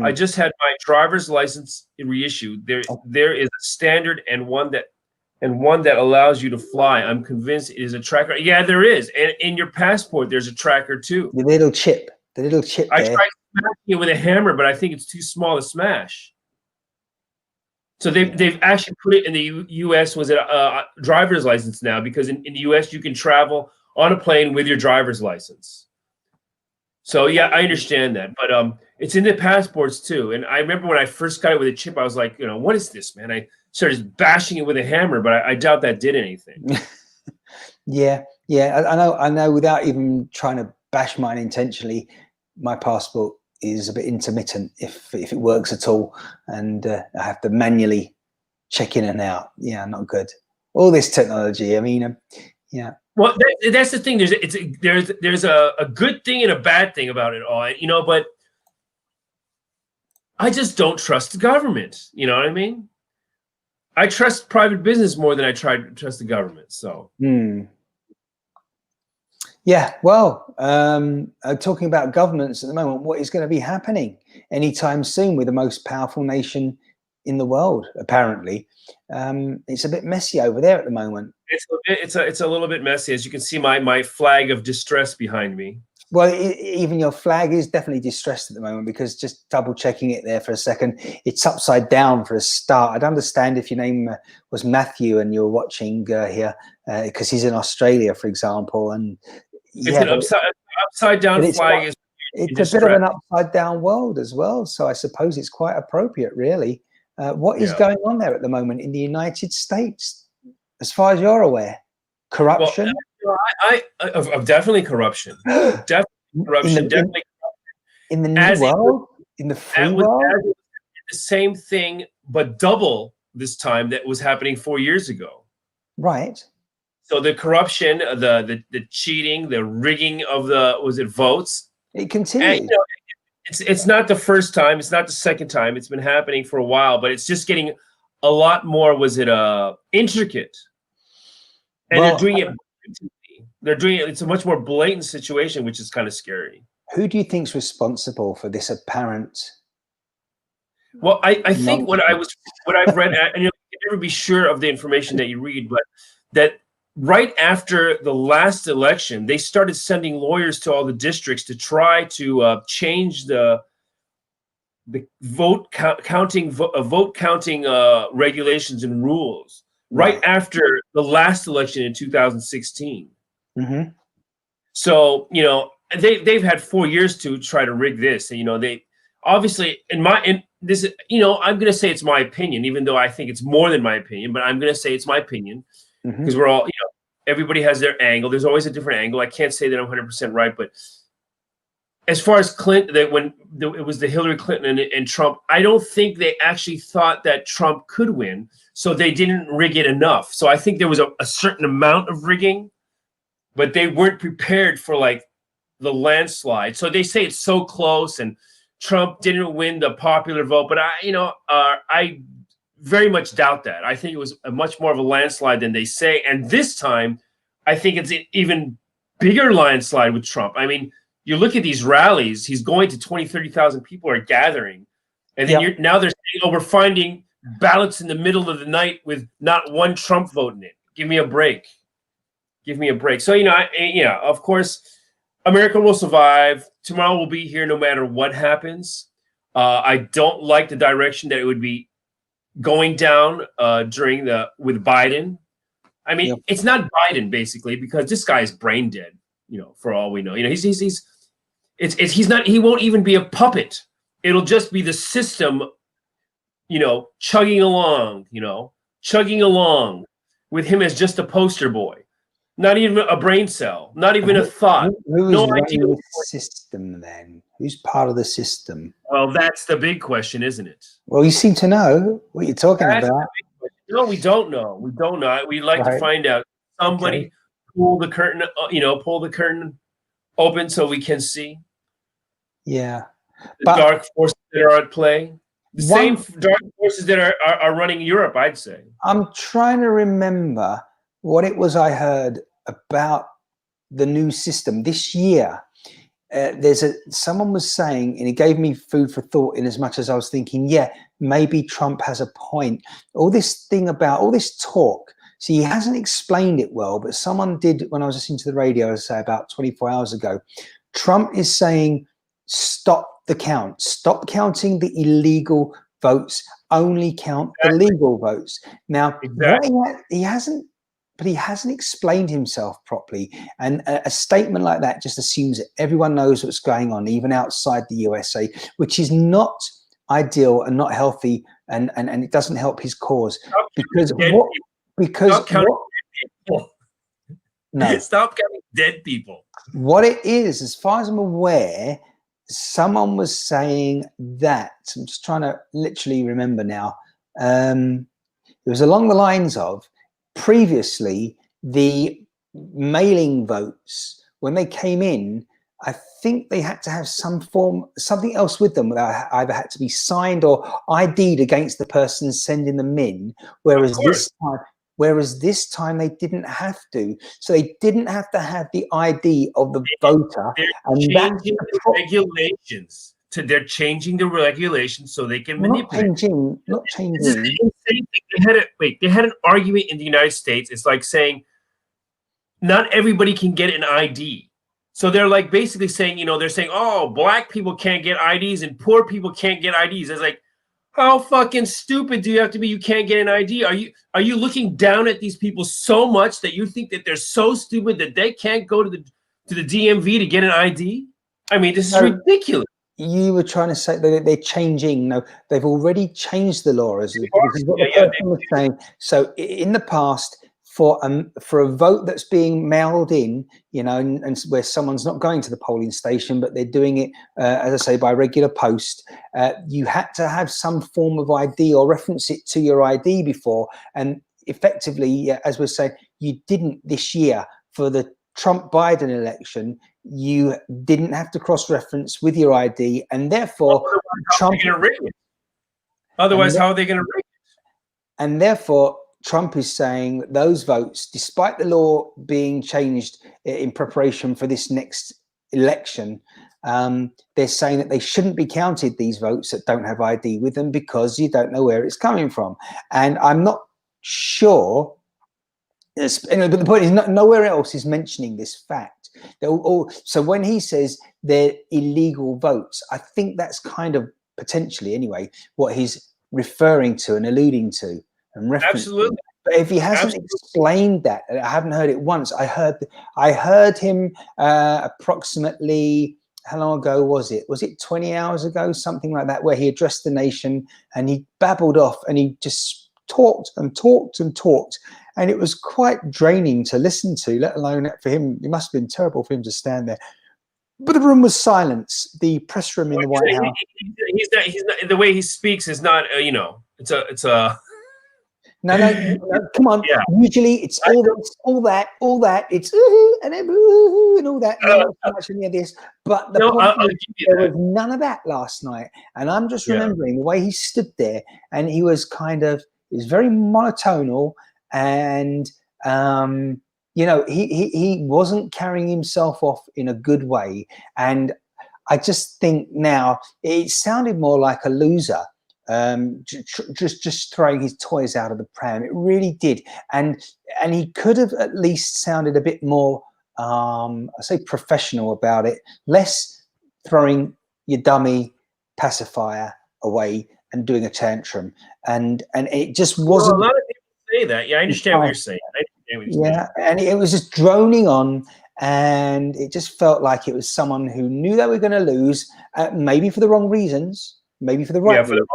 I just had my driver's license reissued. There is a standard and one that allows you to fly. I'm convinced it is a tracker. Yeah, there is. And in your passport, there's a tracker too. The little chip I tried smashing it with a hammer, but I think it's too small to smash. So they've actually put it in the U.S. was a driver's license now, because in the U.S. you can travel on a plane with your driver's license. So yeah, I understand that, but it's in the passports too. And I remember when I first got it with a chip, I was like, what is this, man? I started bashing it with a hammer, but I doubt that did anything. Yeah, I know. Without even trying to bash mine intentionally, my passport is a bit intermittent if it works at all, and I have to manually check in and out. Yeah, not good. All this technology. I mean, Well, that's the thing. There's a good thing and a bad thing about it all, but I just don't trust the government. You know what I mean? I trust private business more than I trust the government. So. Yeah, well, talking about governments at the moment, what is going to be happening anytime soon with the most powerful nation in the world? Apparently, it's a bit messy over there at the moment. It's a little bit messy, as you can see my flag of distress behind me. Well, even your flag is definitely distressed at the moment, because just double checking it there for a second, it's upside down for a start. I'd understand if your name was Matthew and you're watching here, because he's in Australia, for example, and. It's an upside down flag. It's a bit of an upside down world as well. So I suppose it's quite appropriate, really. What is going on there at the moment in the United States, as far as you're aware? Corruption? Well, definitely corruption. Definitely corruption. In the new world? In the free world? The same thing, but double this time that was happening 4 years ago. Right. So the corruption, the cheating, the rigging of votes. It continues. it's not the first time. It's not the second time. It's been happening for a while, but it's just getting a lot more. Was it intricate? And Well, they're doing it. They're doing it. It's a much more blatant situation, which is kind of scary. who do you think's responsible for this apparent? Well, I think what I've read, and you can never be sure of the information that you read, but that right after the last election, they started sending lawyers to all the districts to try to change the vote counting regulations and rules right after the last election in 2016. Mm-hmm. So, you know, they've had 4 years to try to rig this. And, you know, they obviously in this, you know, I'm going to say it's my opinion, even though I think it's more than my opinion, but I'm going to say it's my opinion because we're all, you know, everybody has their angle. There's always a different angle. I can't say that I'm 100% right, but as far as Clinton, that when it was the Hillary Clinton and Trump, I don't think they actually thought that Trump could win, so they didn't rig it enough. So I think there was a certain amount of rigging, but they weren't prepared for like the landslide. So they say it's so close, and Trump didn't win the popular vote, but I very much doubt that. I think it was a much more of a landslide than they say, and this time, I think it's an even bigger landslide with Trump. I mean, you look at these rallies, he's going to 20, 30,000 people are gathering. And then now they're saying, oh, we're finding ballots in the middle of the night with not one Trump vote in it. Give me a break. Give me a break. So, you know, of course, America will survive. Tomorrow will be here no matter what happens. I don't like the direction that it would be going down with Biden. I mean, it's not Biden, basically, because this guy is brain dead. You know, for all we know, you know, he won't even be a puppet. It'll just be the system, you know, chugging along with him as just a poster boy, not even a brain cell, not even a thought. Who is running the system then? Who's part of the system? Well, that's the big question, isn't it? Well, you seem to know what you're talking about. No, we don't know. We don't know. We'd like to find out. Somebody pull the curtain open so we can see. Yeah. The dark forces that are at play. The same dark forces that are running Europe, I'd say. I'm trying to remember what it was I heard about the new system this year. Someone was saying, and it gave me food for thought in as much as I was thinking, maybe Trump has a point. All this talk. See, he hasn't explained it well, but someone did when I was listening to the radio, say about 24 hours ago. Trump is saying, stop the count. Stop counting the illegal votes. Only count the legal votes. Now, he hasn't explained himself properly. And a statement like that just assumes that everyone knows what's going on, even outside the USA, which is not ideal and not healthy, and it doesn't help his cause. Stop counting dead people. What it is, as far as I'm aware, someone was saying that. I'm just trying to literally remember now. It was along the lines of previously the mailing votes, when they came in, I think they had to have something else with them that either had to be signed or ID'd against the person sending them in, whereas this time they didn't have to. So they didn't have to have the ID of the voter. They're changing the regulations so they can manipulate. Not changing. They had an argument in the United States. It's like saying not everybody can get an ID. So they're like basically saying, you know, they're saying, oh, black people can't get IDs and poor people can't get IDs. It's like, how fucking stupid do you have to be? You can't get an ID. Are you looking down at these people so much that you think that they're so stupid that they can't go to the DMV to get an ID? I mean, this is ridiculous. You were trying to say that they're changing. No, they've already changed the law. This is what the person was saying. So in the past, for a vote that's being mailed in, you know, and where someone's not going to the polling station, but they're doing it, as I say, by regular post, you had to have some form of ID or reference it to your ID before. And effectively, as we're saying, you didn't this year for the Trump-Biden election, you didn't have to cross-reference with your ID, and therefore Trump. Otherwise, how are they going to rig it? And therefore, Trump is saying that those votes, despite the law being changed in preparation for this next election, they're saying that they shouldn't be counted, these votes that don't have ID with them, because you don't know where it's coming from. And I'm not sure, but the point is, nowhere else is mentioning this fact. So when he says they're illegal votes, I think that's kind of potentially, anyway, what he's referring to and alluding to and referencing. Absolutely. But if he hasn't explained that, I haven't heard it once. I heard him approximately, how long ago was it? Was it 20 hours ago, something like that, where he addressed the nation and he babbled off and he just talked and talked and talked. And it was quite draining to listen to, let alone for him. It must have been terrible for him to stand there. But the room was silence. The press room in the White House. He's not. The way he speaks is not. It's a. No, come on. Yeah. Usually it's all that. It's and then and all that. Not so much any of this. But there was none of that last night. And I'm just remembering the way he stood there, and he was very monotonal, and he wasn't carrying himself off in a good way. And I just think now it sounded more like a loser. Just throwing his toys out of the pram. It really did, and he could have at least sounded a bit more, I say, professional about it, less throwing your dummy pacifier away and doing a tantrum, and it just wasn't. Well, a lot of people say that. Yeah, I understand what you're saying. And it was just droning on. And it just felt like it was someone who knew they were going to lose, maybe for the wrong reasons. Maybe for the right reasons,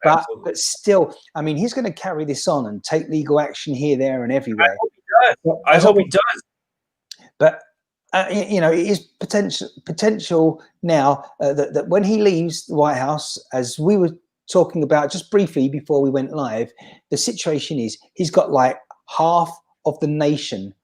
but still, I mean, he's going to carry this on and take legal action here, there, and everywhere. I hope he does. But it is potential now that when he leaves the White House, as we were talking about just briefly before we went live, the situation is he's got like half of the nation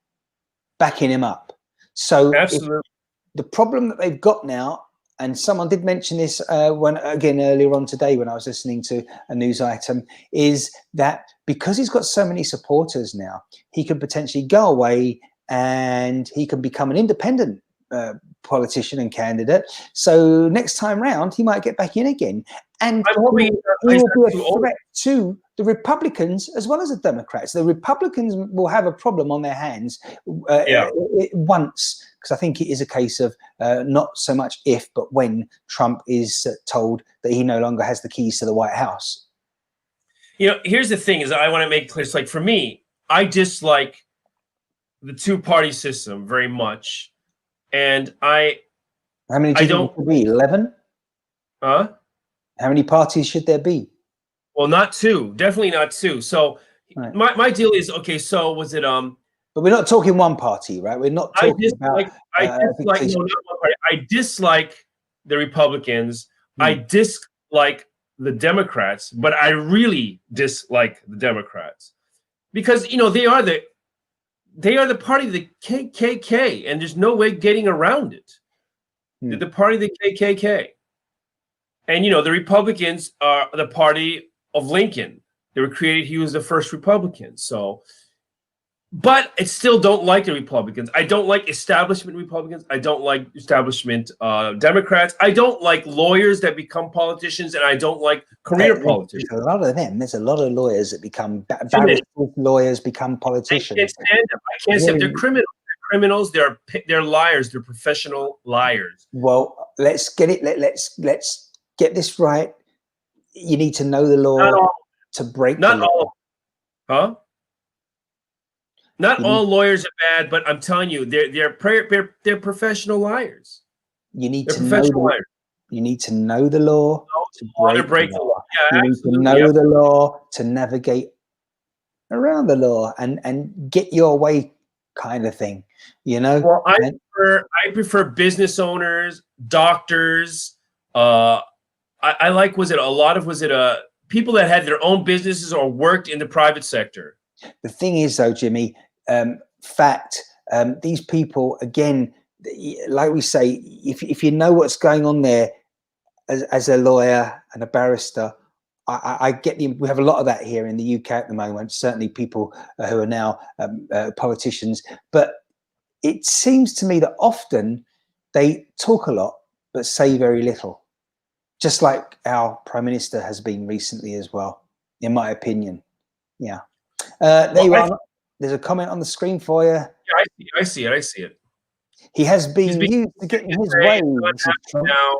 backing him up. So the problem that they've got now. And someone did mention this earlier on today when I was listening to a news item, is that because he's got so many supporters now, he can potentially go away and he can become an independent politician and candidate. So next time round, he might get back in again. And he will be a threat to the Republicans as well as the Democrats. The Republicans will have a problem on their hands once, because I think it is a case of not so much if, but when Trump is told that he no longer has the keys to the White House. Here's the thing: is I want to make clear. It's like, for me, I dislike the two-party system very much, and how many do you think there be? 11? Huh? How many parties should there be? Well, not two. Definitely not two. So my deal is, okay, so was it but we're not talking one party, right? We're not talking I dislike the Republicans. I dislike the Democrats, but I really dislike the Democrats because they are the party of the KKK, and there's no way getting around it. They're the party of the KKK. And, the Republicans are the party of Lincoln. They were created. He was the first Republican. So, but I still don't like the Republicans. I don't like establishment Republicans. I don't like establishment Democrats. I don't like lawyers that become politicians, and I don't like career politicians. There's a lot of them. There's a lot of lawyers that become lawyers, become politicians. I can't stand them. I can't stand them. They're criminals. Criminals. They're liars. They're professional liars. Well, let's get it. Let's get this right. You need to know the law to break the law. Not all. Huh? Not all lawyers are bad, but I'm telling you, they're professional liars. You need to know the law to break the law. Yeah, you need to know the law to navigate around the law and get your way, kind of thing. Well, I prefer business owners, doctors. I like, people that had their own businesses or worked in the private sector. The thing is, though, Jimmy, fact, These people, again, like we say, if you know what's going on there as a lawyer and a barrister, I get we have a lot of that here in the UK at the moment, certainly people who are now politicians. But it seems to me that often they talk a lot, but say very little, just like our Prime Minister has been recently as well, in my opinion. Yeah. There you are. There's a comment on the screen for you. Yeah, I see it. He has been used to get in his way. Now,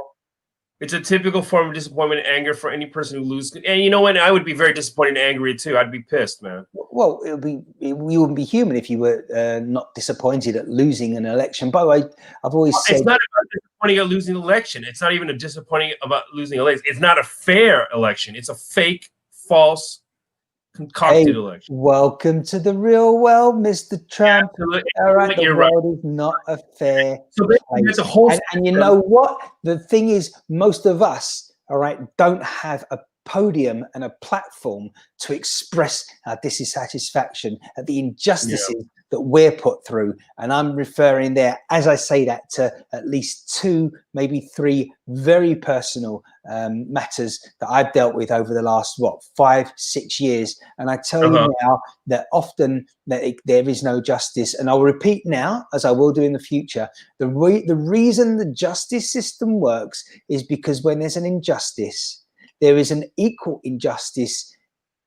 it's a typical form of disappointment and anger for any person who loses. And you know what? I would be very disappointed and angry too. I'd be pissed, man. Well, you wouldn't be human if you were not disappointed at losing an election. By the way, I've always said it's not about disappointing at losing an election. It's not even a disappointing about losing an election. It's not a fair election. It's a fake, false, concocted election. Welcome to the real world, Mr. Trump. Yeah, all right, the world is not a fair place. A whole and you know what? The thing is, most of us, all right, don't have a podium and a platform to express our dissatisfaction at the injustices that we're put through. And I'm referring there, as I say that, to at least 2, maybe 3 very personal matters that I've dealt with over the last, 5-6 years. And I tell you now that often that there is no justice. And I'll repeat now, as I will do in the future, the reason the justice system works is because when there's an injustice, there is an equal injustice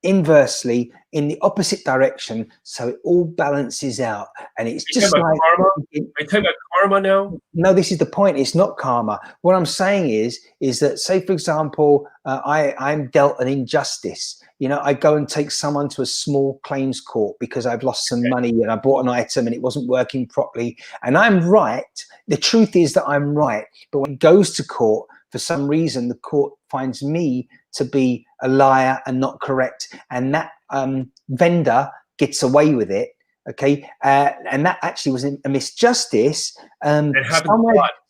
inversely in the opposite direction, so it all balances out. And it's just like karma. Are you talking about karma now? No, this is the point. It's not karma. What I'm saying is that, say for example, I'm dealt an injustice. You know, I go and take someone to a small claims court because I've lost some money and I bought an item and it wasn't working properly, and I'm right. The truth is that I'm right, but when it goes to court, for some reason, the court finds me to be a liar and not correct, and that vendor gets away with it. Okay, and that actually was a misjustice.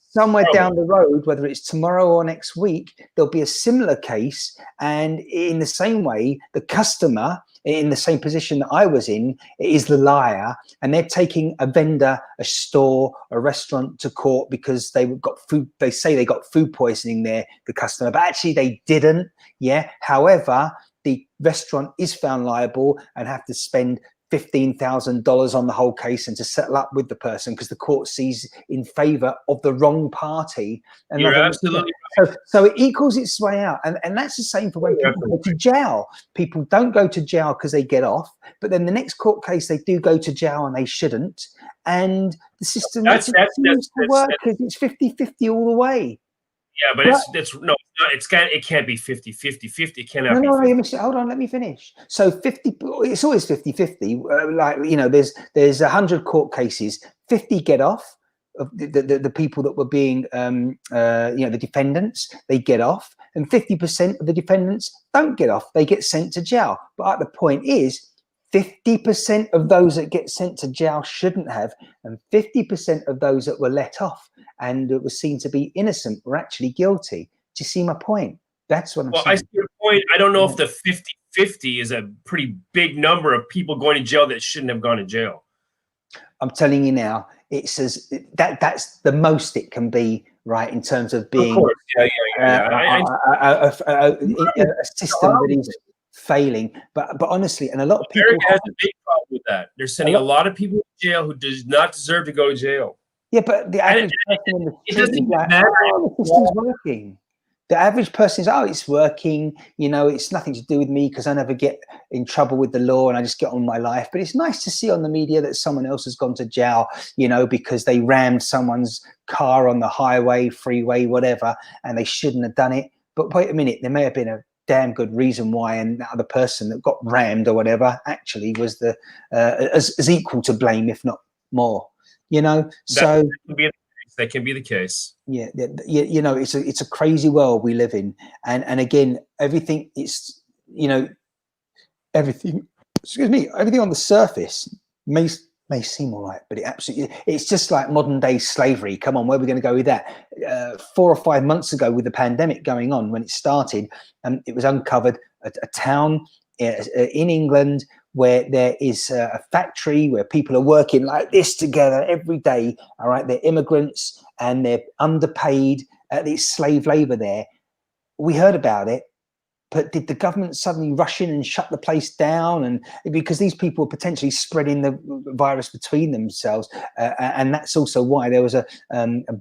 Somewhere down the road, whether it's tomorrow or next week, there'll be a similar case, and in the same way, the customer, in the same position that I was in, is the liar, and they're taking a vendor, a store, a restaurant to court because they got food. They say they got food poisoning there, the customer, but actually they didn't. Yeah. However, the restaurant is found liable and have to spend $15,000 on the whole case and to settle up with the person because the court sees in favor of the wrong party. And you're absolutely right. So it equals its way out. And that's the same for when people go to jail. People don't go to jail because they get off, but then the next court case, they do go to jail and they shouldn't. And the system seems to work because it's 50-50 all the way. Yeah, but it can't be 50-50. It cannot be 50. Hold on, let me finish. So 50, it's always 50-50. Like, you know, there's 100 court cases, 50 get off. Of the people that were being, the defendants, they get off, and 50% of the defendants don't get off. They get sent to jail. But the point is, 50% of those that get sent to jail shouldn't have, and 50% of those that were let off and were seen to be innocent were actually guilty. Do you see my point? That's what I'm saying. I see your point. I don't know if the 50-50 is a pretty big number of people going to jail that shouldn't have gone to jail. I'm telling you now, it says that's the most it can be, right, in terms of being a system that is failing. But honestly, and a lot of people America has a big problem with that. They're sending a lot of people to jail who does not deserve to go to jail. Yeah, but the average person in the street is like, the system's working. The average person is, it's working. You know, it's nothing to do with me because I never get in trouble with the law and I just get on with my life. But it's nice to see on the media that someone else has gone to jail, you know, because they rammed someone's car on the highway, freeway, whatever, and they shouldn't have done it. But wait a minute, there may have been a damn good reason why, and that other person that got rammed or whatever actually was the as equal to blame, if not more. You know, that can be the case. Yeah, you know, it's a crazy world we live in, and again, everything is, you know, everything on the surface may seem all right, but it's just like modern day slavery. Come on, where are we going to go with that? 4 or 5 months ago, with the pandemic going on when it started, it was uncovered a town in England where there is a factory where people are working like this together every day. All right, they're immigrants and they're underpaid. It's slave labor there. We heard about it. But did the government suddenly rush in and shut the place down? And because these people were potentially spreading the virus between themselves, and that's also why there was a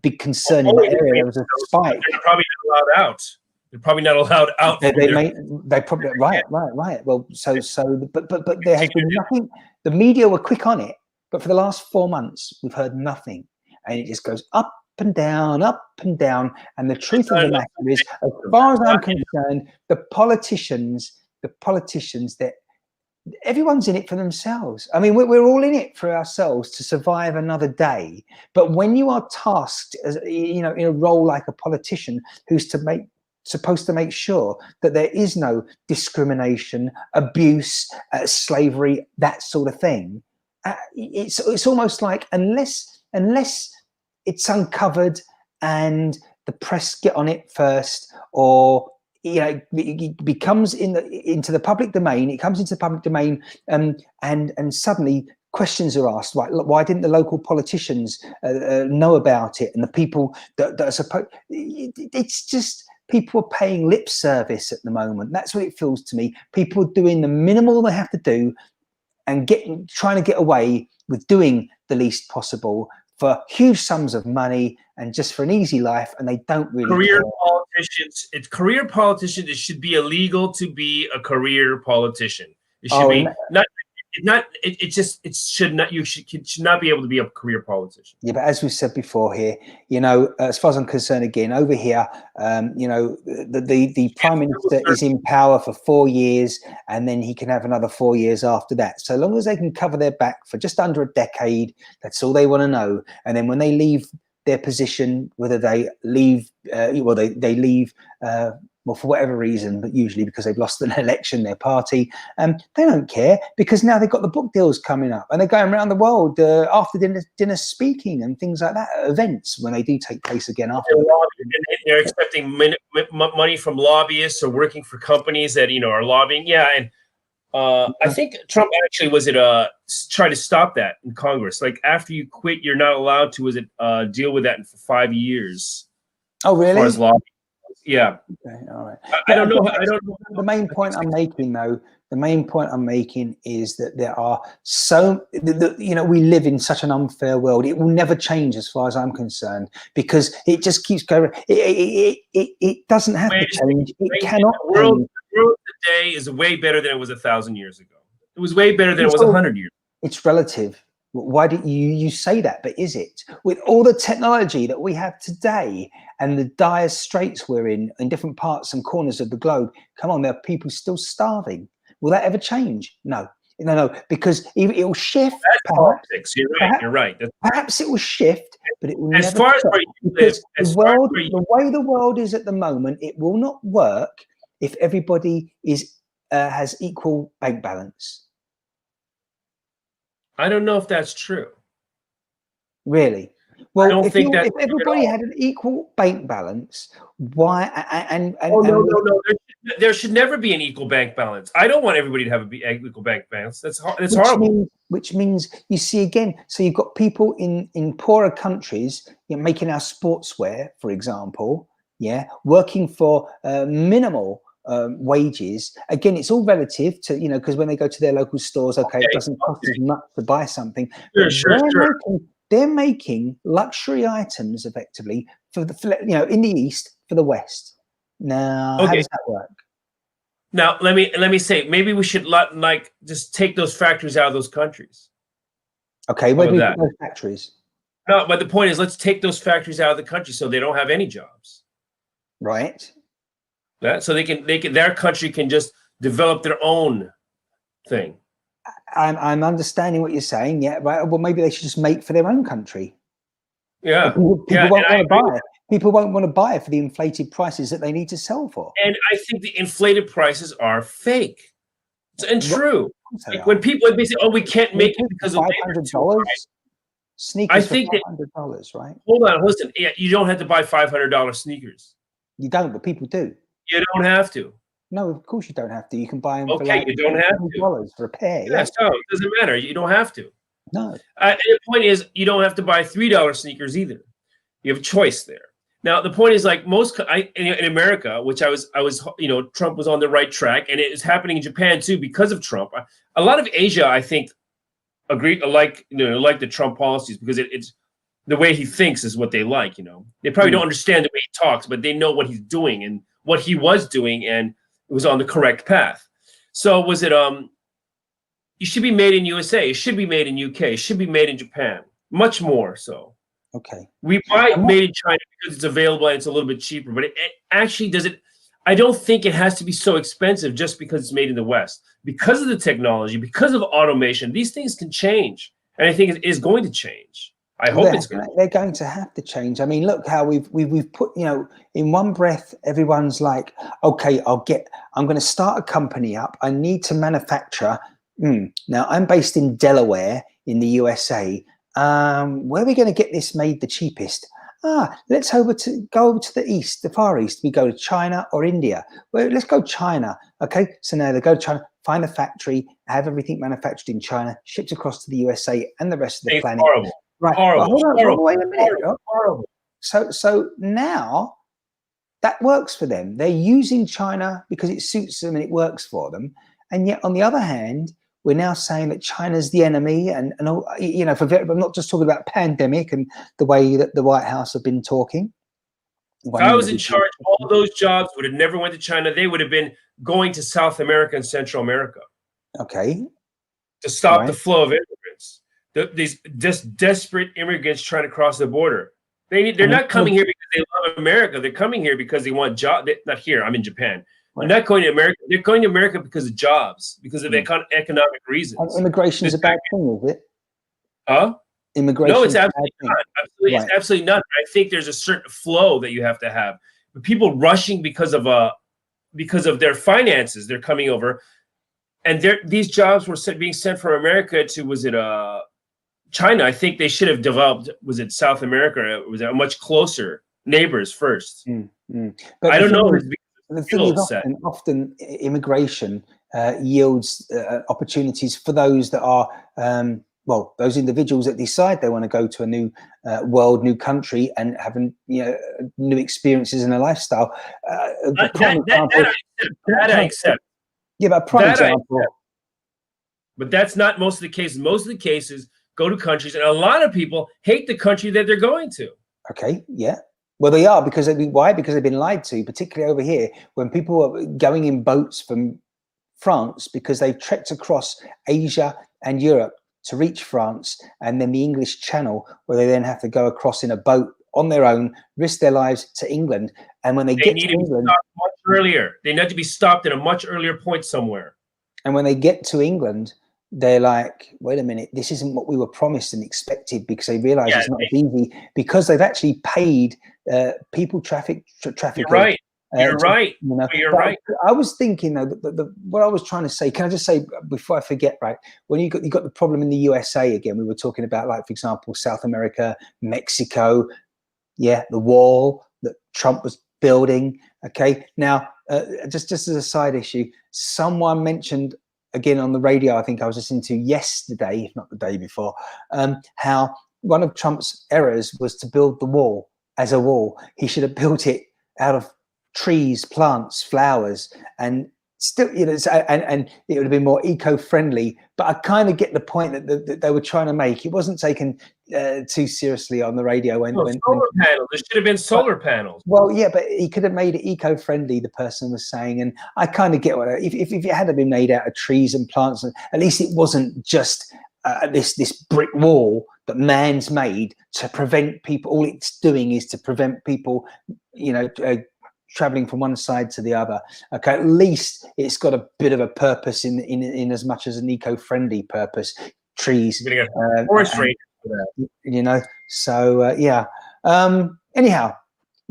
big concern in that area. There was a spike. They're probably not allowed out. They're probably not allowed out. They probably right. Well, but there has been nothing. The media were quick on it, but for the last 4 months, we've heard nothing, and it just goes up and down, and the truth of the matter is, as far as I'm concerned, the politicians, that everyone's in it for themselves. I mean, we're all in it for ourselves to survive another day. But when you are tasked, as in a role like a politician, who's supposed to make sure that there is no discrimination, abuse, slavery, that sort of thing, it's almost like unless it's uncovered and the press get on it first, or it becomes into the public domain. It comes into the public domain, and suddenly questions are asked. Why didn't the local politicians know about it? And the people that are supposed, it's just people are paying lip service at the moment. That's what it feels to me. People doing the minimal they have to do, and trying to get away with doing the least possible for huge sums of money and just for an easy life, and they don't really career politicians. It's career politicians. It should be illegal to be a career politician. It should be not. It should not. You should not be able to be a career politician. Yeah, but as we've said before here, as far as I'm concerned, again over here, the prime minister is in power for 4 years, and then he can have another 4 years after that. So long as they can cover their back for just under a decade, that's all they want to know. And then when they leave their position, whether they leave, they leave. Well, for whatever reason, but usually because they've lost an election, their party, they don't care, because now they've got the book deals coming up, and they're going around the world after dinner speaking and things like that at events when they do take place again after. They're accepting money from lobbyists or working for companies that are lobbying. Yeah, and I think Trump actually try to stop that in Congress. Like after you quit, you're not allowed to deal with that for 5 years. Oh, really? As far as lobbying. Yeah. Okay, all right. I don't know. The main point I'm making, though, is that there are we live in such an unfair world. It will never change as far as I'm concerned, because it just keeps going. It doesn't have to change. It cannot. The world today is way better than it was 1,000 years ago. It was way better than it was 100 years. It's relative. Why do you say that? But is it, with all the technology that we have today and the dire straits we're in different parts and corners of the globe? Come on, there are people still starving. Will that ever change? No, because it will shift. That's politics. You're right. Perhaps it will shift, but it will as never. Far as where you live, the way the world is at the moment, it will not work if everybody has equal bank balance. I don't know if that's true. Really? Well, if everybody had an equal bank balance, why? No. There should never be an equal bank balance. I don't want everybody to have an equal bank balance. That's horrible. Which means you see again. So you've got people in poorer countries making our sportswear, for example, working for minimal wages. Again, it's all relative to because when they go to their local stores, it doesn't cost as much to buy something. Sure. They're making luxury items effectively for in the East for the West. Now, how does that work? Now, let me say, maybe we should just take those factories out of those countries. Okay, where do we put those factories? No, but the point is, let's take those factories out of the country so they don't have any jobs. Right. So they can their country can just develop their own thing. I'm understanding what you're saying. Yeah, right. Well, maybe they should just make for their own country. Yeah. People won't want to buy. People won't want to buy for the inflated prices that they need to sell for. And I think the inflated prices are fake. It's untrue. Like when they say, "Oh, we can't make it because of $500." Sneakers for $500, right? Hold on, listen. Yeah, you don't have to buy $500 sneakers. You don't, but people do. You don't have to. No, of course you don't have to. You can buy them for Okay, like you don't have to. $20 for a pair. Yeah, so it doesn't matter. You don't have to. No. And the point is, you don't have to buy $3 sneakers either. You have a choice there. Now, the point is, like in America, which I was, Trump was on the right track, and it is happening in Japan too because of Trump. A lot of Asia, I think, like the Trump policies because it's the way he thinks is what they like. They probably don't understand the way he talks, but they know what he's doing and what he was doing, and it was on the correct path. So was it? It should be made in USA. It should be made in UK. It should be made in Japan. Much more so. Okay. We buy made in China because it's available and it's a little bit cheaper, but it actually doesn't. I don't think it has to be so expensive just because it's made in the West. Because of the technology, because of automation, these things can change, and I think it is going to change. I hope it's going to. They're going to have to change. I mean, look how we've put, in one breath, everyone's like, okay, I'm going to start a company up. I need to manufacture. Now I'm based in Delaware in the USA. Where are we going to get this made the cheapest? Let's go over to the east, the Far East. We go to China or India. Well, let's go China. Okay, so now they go to China, find a factory, have everything manufactured in China, shipped across to the USA and the rest of the planet. Horrible. Right. Horrible. Horrible. Wait a minute. Horrible. So now that works for them. They're using China because it suits them and it works for them. And yet, on the other hand, we're now saying that China's the enemy, and I'm not just talking about pandemic and the way that the White House have been talking. If I was in charge, all those jobs would have never went to China. They would have been going to South America and Central America. Okay. To stop the flow of immigrants. These just desperate immigrants trying to cross the border. They're not coming here because they love America. They're coming here because they want jobs. Not here. I'm in Japan. They're not going to America. They're going to America because of jobs, because of economic reasons. And immigration is a bad thing, is it? Huh? Immigration. No, it's absolutely not. It's absolutely not. I think there's a certain flow that you have to have. But people rushing because of their finances, they're coming over, and these jobs were being sent from America to China. I think they should have developed. Was it South America? Was it much closer neighbors first? But I don't know. The thing is, often immigration yields opportunities for those that are, those individuals that decide they want to go to a new world, new country, and having new experiences in a lifestyle. That I accept. Yeah, but prime example. But that's not most of the cases. Most of the cases go to countries, and a lot of people hate the country that they're going to. Okay, yeah. Well, they are because why? Because they've been lied to, particularly over here, when people are going in boats from France because they've trekked across Asia and Europe to reach France, and then the English Channel, where they then have to go across in a boat on their own, risk their lives to England. And when they get to England, much earlier, they need to be stopped at a much earlier point somewhere. And when they get to England, they're like, wait a minute, this isn't what we were promised and expected, because they realize it's not as easy, because they've actually paid people trafficking. You're right. You're right. You're right. I was thinking though, what I was trying to say, can I just say before I forget, right? When you got the problem in the USA again, we were talking about, like, for example, South America, Mexico, the wall that Trump was building. Okay. Now, just as a side issue, someone mentioned, again on the radio, I think I was listening to yesterday, if not the day before, how one of Trump's errors was to build the wall as a wall. He should have built it out of trees, plants, flowers, and still, and it would have been more eco-friendly. But I kind of get the point that they were trying to make. It wasn't taken too seriously on the radio. Solar panels. There should have been solar panels. Well, yeah, but he could have made it eco-friendly, the person was saying. And I kind of get what, if it had been made out of trees and plants, at least it wasn't just this brick wall that man's made to prevent people. All it's doing is to prevent people, traveling from one side to the other. Okay, at least it's got a bit of a purpose in as much as an eco-friendly purpose. Trees, forest rate for that. So anyhow,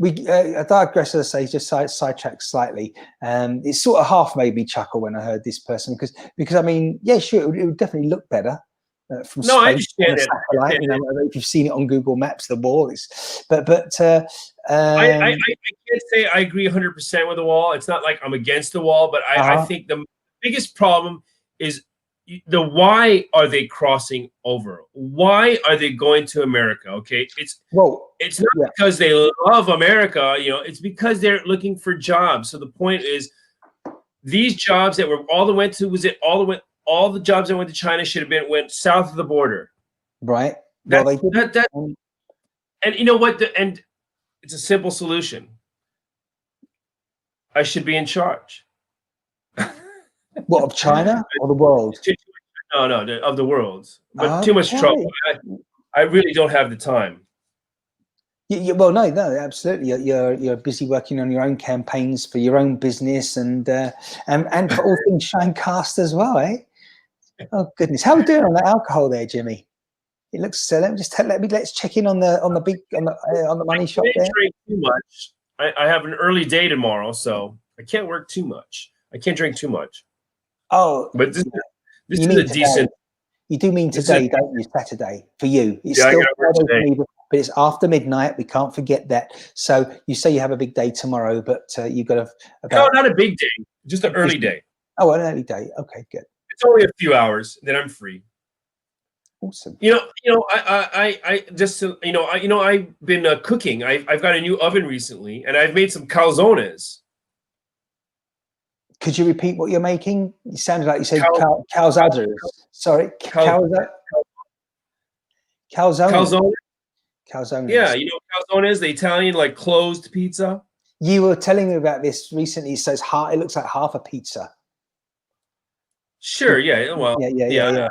I digress, as I say, just sidetracked slightly. It sort of half made me chuckle when I heard this person, because I mean, yeah, sure, it would definitely look better. from No, I space understand on a that. satellite. You know, I don't know if you've seen it on Google Maps, the wall is. But I can't say I agree 100% with the wall. It's not like I'm against the wall, but I think the biggest problem is the why are they crossing over? Why are they going to America? Okay, it's not because they love America. You know, it's because they're looking for jobs. So the point is, these jobs that were all the jobs that went to China should have went south of the border. Right. And you know what? And it's a simple solution. I should be in charge. What, of China or the world? No, of the world. But too much trouble. I really don't have the time. Well, no, absolutely. You're busy working on your own campaigns for your own business and for all things ShineCast as well, eh? Oh goodness, how are we doing on that alcohol there, Jimmy? It looks. Let's check in on the money shot there. Drink too much. I have an early day tomorrow, so I can't work too much. I can't drink too much. Oh, but this is a decent. You do mean today, don't you? Saturday for you. It's I still gotta work today. But it's after midnight. We can't forget that. So you say you have a big day tomorrow, but you've got no, not a big day, just an early day. Oh, an early day. Okay, good. It's only a few hours, then I'm free. Awesome. I just I've been cooking. I've got a new oven recently, and I've made some calzones. Could you repeat what you're making? You sounded like you said calzones. Sorry, calzones. Calzone. Yeah, calzones, the Italian like closed pizza. You were telling me about this recently. It says it looks like half a pizza. Sure. Yeah. Well. Yeah.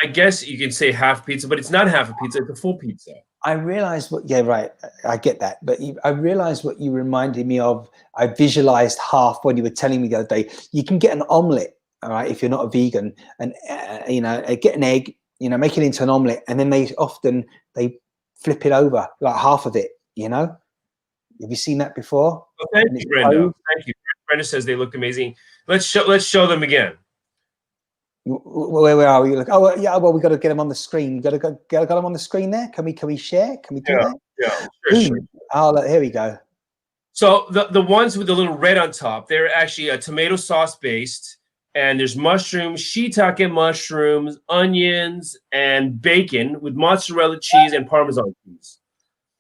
I guess you can say half pizza, but it's not half a pizza. It's a full pizza. I realized what. Yeah, right. I get that, but I realized what you reminded me of. I visualized half when you were telling me the other day. You can get an omelet, all right, if you're not a vegan, and get an egg, make it into an omelet, and then they flip it over, like half of it. Have you seen that before? Well, thank you, Brenda. Thank you. Brenda says they look amazing. Let's show them again. Where are we? Oh, yeah. Well, we got to get them on the screen. We got to get them on the screen there. Can we share? Can we do that? Yeah, sure. Oh, here we go. So the ones with the little red on top, they're actually a tomato sauce based, and there's mushrooms, shiitake mushrooms, onions, and bacon with mozzarella cheese and Parmesan cheese.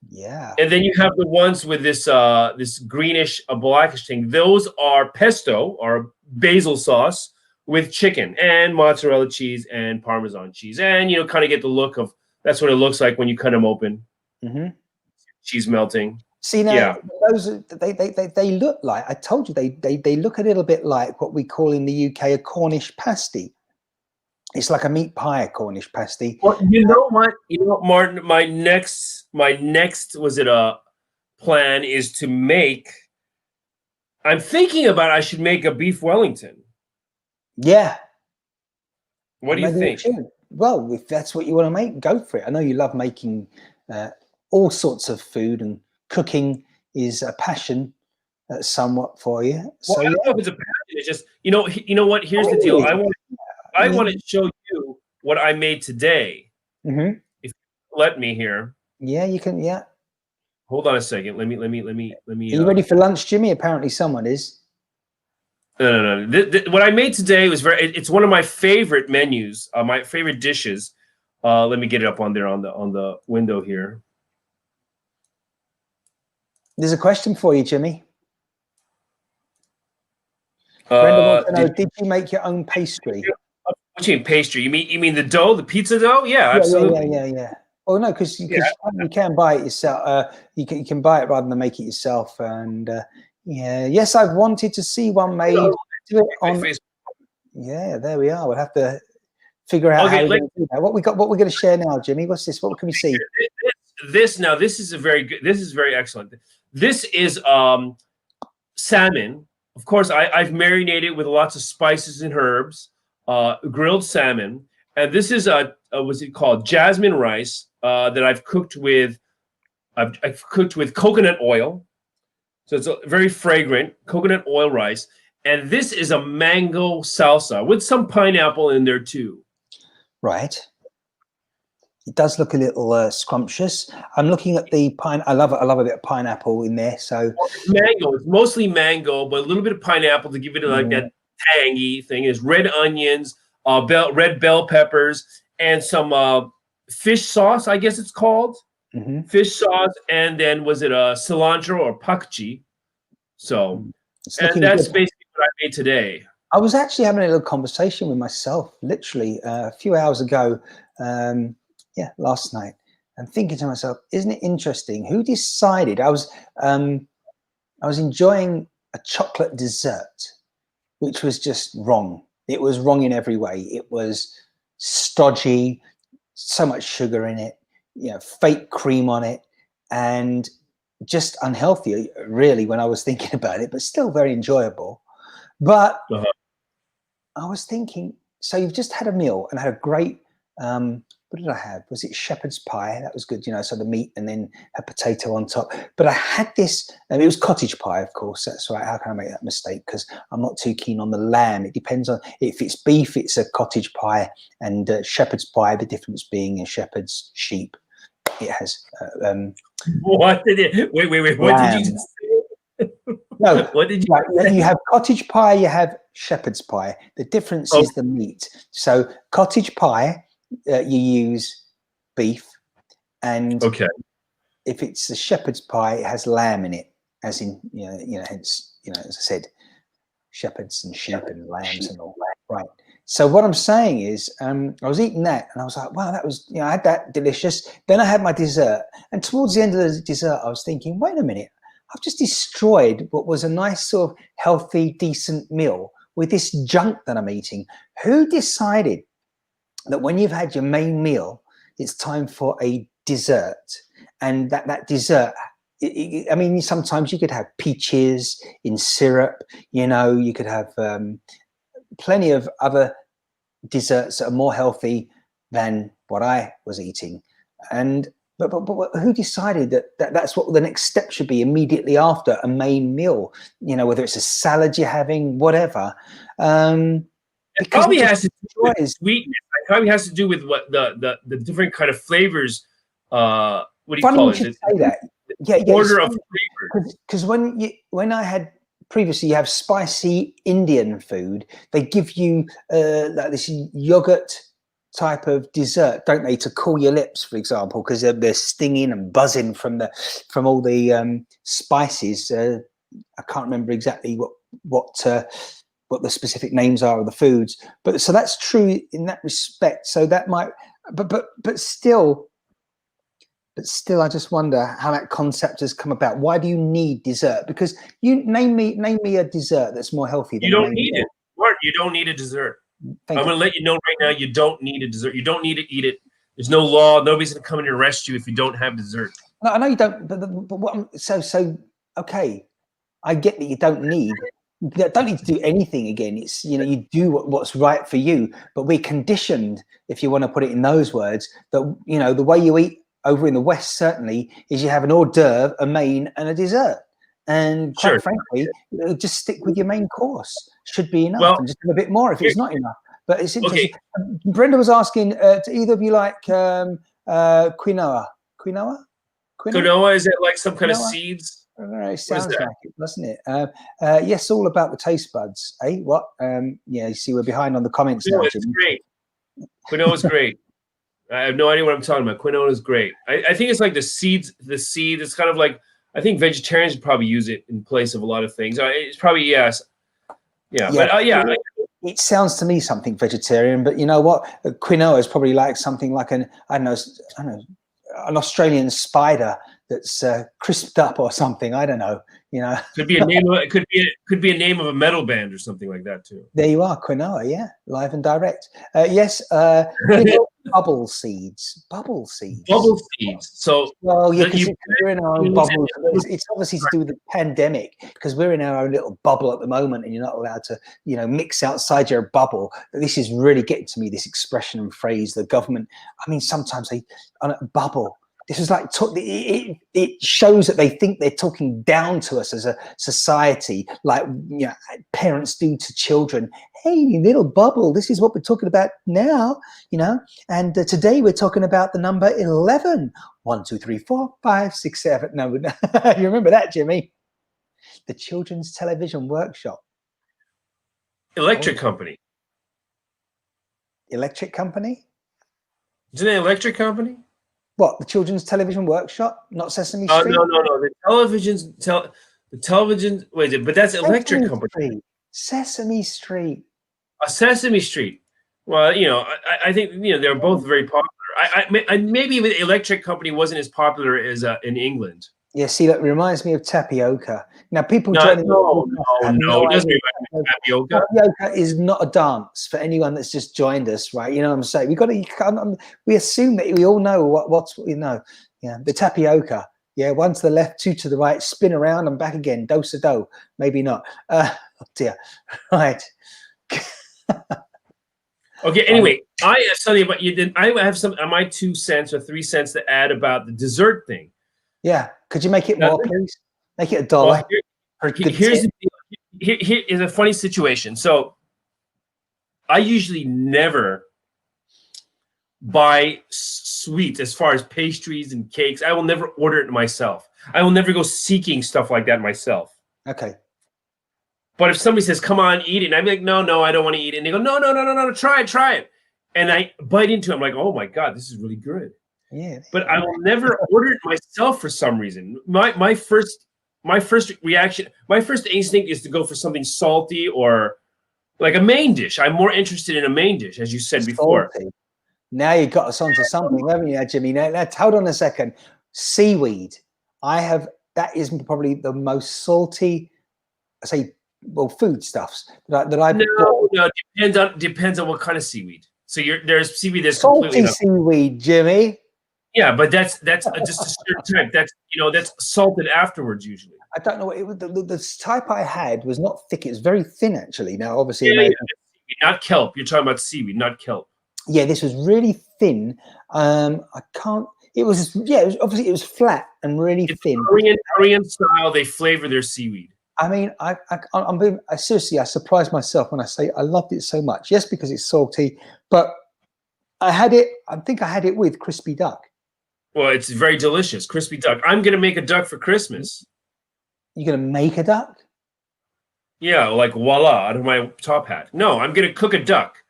Yeah. And then you have the ones with this greenish, blackish thing. Those are pesto or basil sauce with chicken and mozzarella cheese and Parmesan cheese. And, kind of get the look of, that's what it looks like when you cut them open. Mm-hmm. Cheese melting. See, now, those, they look like, I told you, they look a little bit like what we call in the UK a Cornish pasty. It's like a meat pie, a Cornish pasty. Well, you know what, Martin, my next plan is to make, I'm thinking about I should make a beef Wellington. Yeah. What do you think? Well, if that's what you want to make, go for it. I know you love making all sorts of food, and cooking is a passion somewhat for you. Well, so, I don't know if it's a passion. It's just, you know what? Here's the deal. I want to show you what I made today. Mm-hmm. If you let me here. Yeah, you can. Yeah. Hold on a second. Let me. Are you ready for lunch, Jimmy? Apparently, someone is. No. What I made today was it's one of my favorite menus, my favorite dishes. Let me get it up on there on the window here. There's a question for you, Jimmy. Brenda wants to know, did you make your own pastry? What do you mean pastry? You mean the dough, the pizza dough? Yeah, absolutely. Yeah. Oh no, because you can buy it yourself. You can buy it rather than make it yourself. And yes, I've wanted to see one made. Do it on. Yeah, there we are. We'll have to figure out how we're going to do that. What we're going to share now, Jimmy? What's this? What can we see? This is very good. This is very excellent. This is salmon. Of course, I've marinated with lots of spices and herbs. Grilled salmon, and this is what's it called? Jasmine rice that I've cooked with. I've cooked with coconut oil, so it's a very fragrant coconut oil rice. And this is a mango salsa with some pineapple in there too. Right. It does look a little scrumptious. I'm looking at the pine. I love a bit of pineapple in there. So it's mango. It's mostly mango, but a little bit of pineapple to give it like that tangy thing. Is red onions, red bell peppers, and some fish sauce. I guess it's called fish sauce, and then was it cilantro or pakchi? So, and that's good. basically what I made today. I was actually having a little conversation with myself, literally a few hours ago. Last night, and thinking to myself, isn't it interesting? Who decided? I was enjoying a chocolate dessert, which was just wrong. It was wrong in every way. It was stodgy, so much sugar in it, fake cream on it, and just unhealthy, really, when I was thinking about it, but still very enjoyable. But I was thinking, so you've just had a meal and had a great, what did I have? Was it shepherd's pie? That was good, so the meat and then a potato on top. But I had this, and it was cottage pie, of course. That's right. How can I make that mistake? Because I'm not too keen on the lamb. It depends on, if it's beef, it's a cottage pie, and shepherd's pie, the difference being a shepherd's sheep. It has. What did it? Wait. What lamb. did you just say? No. What did you say? You have cottage pie, you have shepherd's pie. The difference is the meat. So cottage pie, you use beef, and if it's a shepherd's pie, it has lamb in it, as in hence as I said, shepherds and sheep and lambs and all that. Right. So what I'm saying is, I was eating that, and I was like, wow, that was I had that delicious. Then I had my dessert, and towards the end of the dessert, I was thinking, wait a minute, I've just destroyed what was a nice sort of healthy, decent meal with this junk that I'm eating. Who decided that when you've had your main meal, it's time for a dessert? And that dessert, I mean, sometimes you could have peaches in syrup, you could have plenty of other desserts that are more healthy than what I was eating. But who decided that's what the next step should be immediately after a main meal? Whether it's a salad you're having, whatever. It probably has to do with sweetness. It probably has to do with what the different kind of flavors. What do you call it? Say that. Yeah, order of flavors. Because when I had previously, you have spicy Indian food. They give you like this yogurt type of dessert, don't they, to cool your lips, for example, because they're stinging and buzzing from all the spices. I can't remember exactly what the specific names are of the foods, but so that's true in that respect. So that might, but still, I just wonder how that concept has come about. Why do you need dessert? Because you name me a dessert that's more healthy than you don't need it. Mark, you don't need a dessert. I'm going to let you know right now, you don't need a dessert. You don't need to eat it. There's no law. Nobody's going to come and arrest you if you don't have dessert. No, I know you don't. But what? So okay, I get that you don't need to do anything again. It's you do what's right for you. But we're conditioned, if you want to put it in those words, that the way you eat over in the West certainly is you have an hors d'oeuvre, a main, and a dessert. And quite frankly, just stick with your main course. Should be enough, and just a bit more if it's not enough. But it's interesting. Brenda was asking, do either of you like quinoa? Quinoa, is it like some kind of seeds? I don't know, it sounds like it, doesn't it? Yes, all about the taste buds. What? You see, we're behind on the comments now. It's great. Quinoa is great. I have no idea what I'm talking about. Quinoa is great. I think it's like the seeds. The seed. It's kind of like, I think vegetarians would probably use it in place of a lot of things. It's probably yes. Yeah. But it sounds to me something vegetarian, but you know what? Quinoa is probably like something like an Australian spider that's crisped up or something. I don't know. Could be a name. It could be a name of a metal band or something like that too. There you are, quinoa. Yeah, live and direct. Yes. Bubble seeds. So because we're in our own bubble. It's obviously to do with the pandemic, because we're in our own little bubble at the moment, and you're not allowed to, mix outside your bubble. This is really getting to me. This expression and phrase. The government. I mean, sometimes they on a bubble. this was like it shows that they think they're talking down to us as a society, like parents do to children. Hey, little bubble, this is what we're talking about now, and today we're talking about the number 11. 1, 2, 3, 4, 5, 6, 7. No, you remember that, Jimmy? The Children's Television Workshop. Electric Company. Electric Company? Isn't it Electric Company? What, the Children's Television Workshop? Not Sesame Street? No. The television. Wait, but that's Electric Company. Street. Sesame Street. Sesame Street. Well, I think they're both very popular. I maybe the Electric Company wasn't as popular as in England. Yeah, see, that reminds me of tapioca. Now, people No, joining it doesn't remind me of tapioca. Tapioca is not a dance for anyone that's just joined us, right? You know what I'm saying? We assume that we all know what's. Yeah, the tapioca. Yeah, one to the left, two to the right, spin around and back again. Do-sa-do. Maybe not. Oh dear. Right. Okay. Anyway, I have something about you. I have some. My 2 cents or 3 cents to add about the dessert thing. Yeah. Could you make it more, please? Make it $1. Well, here's the deal. Here is a funny situation. So, I usually never buy sweets as far as pastries and cakes. I will never order it myself. I will never go seeking stuff like that myself. Okay. But if somebody says, "Come on, eat it," and I'm like, "No, I don't want to eat it," and they go, "No, try it," and I bite into it. I'm like, "Oh my God, this is really good." Yeah. But I will never order it myself for some reason. My first reaction, my first instinct is to go for something salty or like a main dish. I'm more interested in a main dish, as you said before. Salty. Now you got us onto something, haven't you, Jimmy? Now, hold on a second. Seaweed. That is probably the most salty, foodstuffs that I've No, depends on what kind of seaweed. So there's seaweed that's salty completely seaweed, Jimmy. Yeah, but that's just a certain type. That's salted afterwards usually. I don't know what it was. The type I had was not thick. It was very thin, actually. Now, obviously, not kelp. You're talking about seaweed, not kelp. Yeah, this was really thin. I can't. It was obviously it was flat and really thin. Korean style, they flavor their seaweed. I mean, seriously, I surprised myself when I say I loved it so much. Yes, because it's salty, but I think I had it with crispy duck. Well, it's very delicious, crispy duck. I'm gonna make a duck for Christmas. You're gonna make a duck? Yeah, like voila, out of my top hat. No, I'm gonna cook a duck.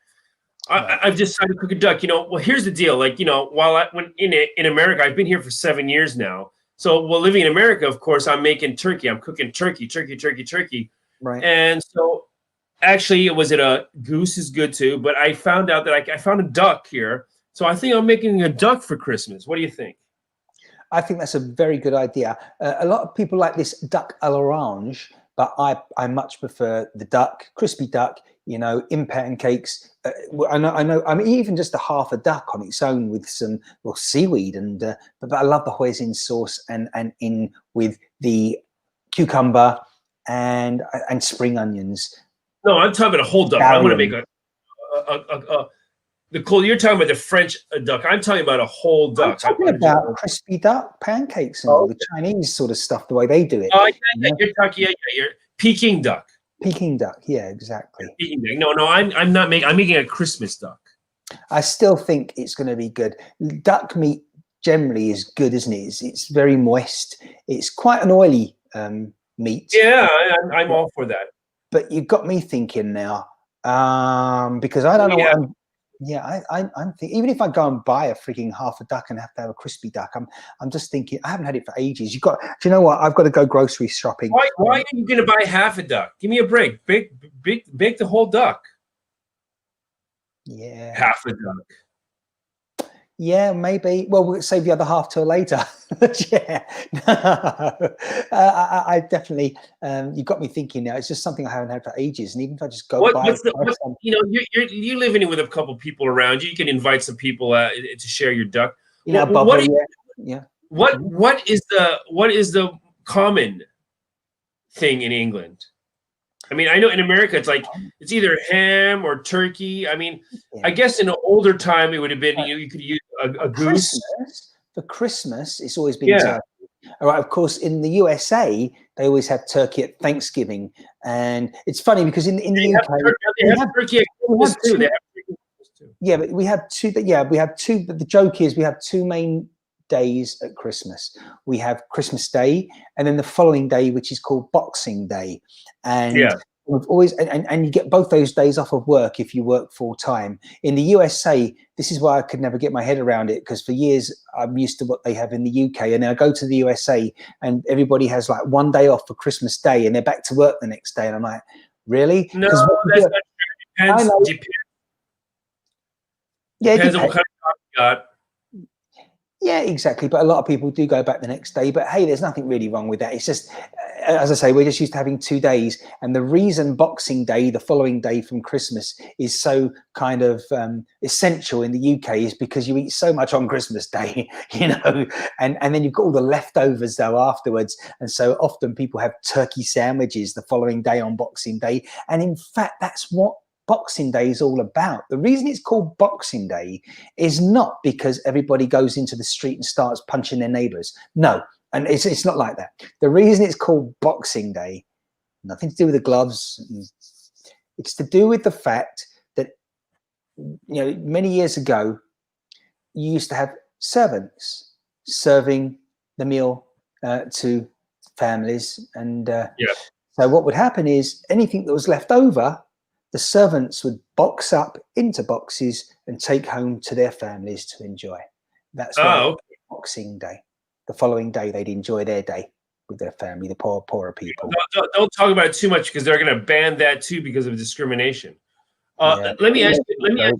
I've decided to cook a duck. Well, here's the deal. Like, when in America, I've been here for 7 years now. So while living in America, of course, I'm making turkey. I'm cooking turkey. Right. And so, actually, a goose is good too. But I found out that I found a duck here. So I think I'm making a duck for Christmas. What do you think? I think that's a very good idea. A lot of people like this duck à l'orange, but I much prefer the duck, crispy duck, in pancakes. I know. I mean, even just a half a duck on its own with some seaweed, but I love the hoisin sauce and in with the cucumber and spring onions. No, I'm talking about a whole duck. I'm going to make you're talking about the French duck. I'm talking about a whole duck. I'm talking about crispy duck pancakes and all the Chinese sort of stuff, the way they do it. Oh, yeah, you're talking. You're Peking duck. Peking duck, yeah, exactly. Peking duck. No, I'm not making. I'm making a Christmas duck. I still think it's going to be good. Duck meat generally is good, isn't it? It's very moist. It's quite an oily meat. Yeah, I'm all for that. But you've got me thinking now, because I don't know what I'm. Yeah, I'm thinking, even if I go and buy a freaking half a duck and have to have a crispy duck, I'm just thinking I haven't had it for ages. Do you know what? I've got to go grocery shopping. Why are you going to buy half a duck? Give me a break. Bake the whole duck. Yeah. Half a duck. Yeah, maybe. Well, we'll save the other half till later. Yeah. No. I definitely. You got me thinking now. It's just something I haven't had for ages, and even if I just go buy. You're living with a couple people around you. You can invite some people to share your duck. Yeah. What is the common thing in England? I mean, I know in America it's either ham or turkey. I mean, I guess in an older time it would have been you could use a goose. for Christmas, it's always been turkey. All right, of course, in the USA, they always have turkey at Thanksgiving, and it's funny because in the UK, they have turkey at Christmas too. They have turkey at Christmas too. Yeah, but we have two. Yeah, we have two. But the joke is, we have two main days at Christmas. We have Christmas Day, and then the following day, which is called Boxing Day, and we've always and you get both those days off of work if you work full time. In the USA, this is why I could never get my head around it, because for years I'm used to what they have in the UK, and then I go to the USA and everybody has like one day off for Christmas Day, and they're back to work the next day, and I'm like, really? No, that's not true. Depends. Yeah, depends on what kind of job you got. Yeah, exactly. But a lot of people do go back the next day. But hey, there's nothing really wrong with that. It's just, as I say, we're just used to having 2 days. And the reason Boxing Day, the following day from Christmas, is so kind of essential in the UK is because you eat so much on Christmas Day, you know, and then you've got all the leftovers though afterwards. And so often people have turkey sandwiches the following day on Boxing Day. And in fact, that's what Boxing Day is all about. The reason it's called Boxing Day is not because everybody goes into the street and starts punching their neighbors. No, and it's not like that. The reason it's called Boxing Day, nothing to do with the gloves. It's to do with the fact that, you know, many years ago, you used to have servants serving the meal to families. And so what would happen is anything that was left over, the servants would box up into boxes and take home to their families to enjoy. That's why Boxing Day. The following day, they'd enjoy their day with their family, the poorer people. Don't talk about it too much because they're going to ban that too because of discrimination. Let me ask you